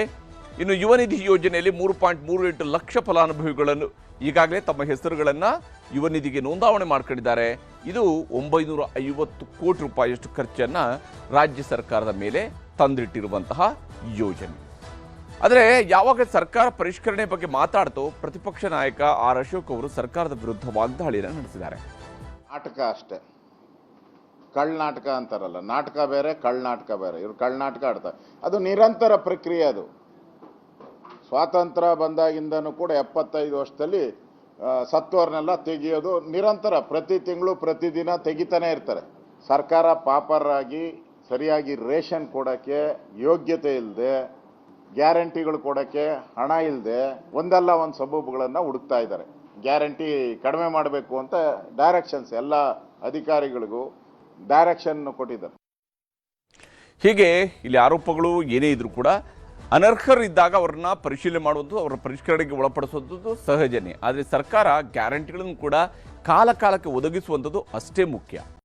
ಇನ್ನು ಯುವ ನಿಧಿ ಯೋಜನೆಯಲ್ಲಿ 3.38 ಲಕ್ಷ ಫಲಾನುಭವಿಗಳನ್ನು ಈಗಾಗಲೇ ತಮ್ಮ ಹೆಸರುಗಳನ್ನು ಯುವ ನಿಧಿಗೆ ನೋಂದಾವಣೆ ಮಾಡ್ಕೊಂಡಿದ್ದಾರೆ. ಇದು 950 ಕೋಟಿ ರೂಪಾಯಿಯಷ್ಟು ಖರ್ಚನ್ನು ರಾಜ್ಯ ಸರ್ಕಾರದ ಮೇಲೆ ತಂದಿಟ್ಟಿರುವಂತಹ ಯೋಜನೆ. ಆದರೆ ಯಾವಾಗ ಸರ್ಕಾರ ಪರಿಷ್ಕರಣೆ ಬಗ್ಗೆ ಮಾತಾಡ್ತೋ ಪ್ರತಿಪಕ್ಷ ನಾಯಕ ಆರ್ ಅಶೋಕ್ ಅವರು ಸರ್ಕಾರದ ವಿರುದ್ಧ ವಾಗ್ದಾಳಿಯನ್ನು ನಡೆಸಿದ್ದಾರೆ. ನಾಟಕ ಅಷ್ಟೇ, ಕಳ್ನಾಟಕ ಅಂತಾರಲ್ಲ, ನಾಟಕ ಬೇರೆ ಕಳ್ನಾಟಕ ಬೇರೆ. ಇವ್ರು ಕಳ್ನಾಟಕ ಆಡ್ತಾರೆ, ಅದು ನಿರಂತರ ಪ್ರಕ್ರಿಯೆ. ಅದು ಸ್ವಾತಂತ್ರ್ಯ ಬಂದಾಗಿಂದನೂ ಕೂಡ 75 ವರ್ಷದಲ್ಲಿ ಸತ್ತೋರ್ನೆಲ್ಲ ತೆಗೆಯೋದು ನಿರಂತರ, ಪ್ರತಿ ತಿಂಗಳು ಪ್ರತಿದಿನ ತೆಗಿತಾನೆ ಇರ್ತಾರೆ. ಸರ್ಕಾರ ಪಾಪರಾಗಿ ಸರಿಯಾಗಿ ರೇಷನ್ ಕೊಡೋಕ್ಕೆ ಯೋಗ್ಯತೆ ಇಲ್ಲದೆ, ಗ್ಯಾರಂಟಿಗಳು ಕೊಡೋಕ್ಕೆ ಹಣ ಇಲ್ಲದೆ ಒಂದಲ್ಲ ಒಂದು ಸಬೂಬುಗಳನ್ನು ಹುಡುಕ್ತಾ ಇದ್ದಾರೆ. ಗ್ಯಾರಂಟಿ ಕಡಿಮೆ ಮಾಡಬೇಕು ಅಂತ ಡೈರೆಕ್ಷನ್ಸ್ ಎಲ್ಲ ಅಧಿಕಾರಿಗಳಿಗೂ ಡೈರೆಕ್ಷನ್ ಕೊಟ್ಟಿದ್ದಾರೆ. ಹೀಗೆ ಇಲ್ಲಿ ಆರೋಪಗಳು ಏನೇ ಇದ್ರೂ ಕೂಡ ಅನರ್ಹರಿದ್ದಾಗ ಅವ್ರನ್ನ ಪರಿಶೀಲನೆ ಮಾಡುವುದು, ಅವರ ಪರಿಷ್ಕರಣೆಗೆ ಒಳಪಡಿಸುವಂಥದ್ದು ಸಹಜನೇ. ಆದರೆ ಸರ್ಕಾರ ಗ್ಯಾರಂಟಿಗಳನ್ನು ಕೂಡ ಕಾಲಕ್ಕೆ ಒದಗಿಸುವಂಥದ್ದು ಅಷ್ಟೇ ಮುಖ್ಯ.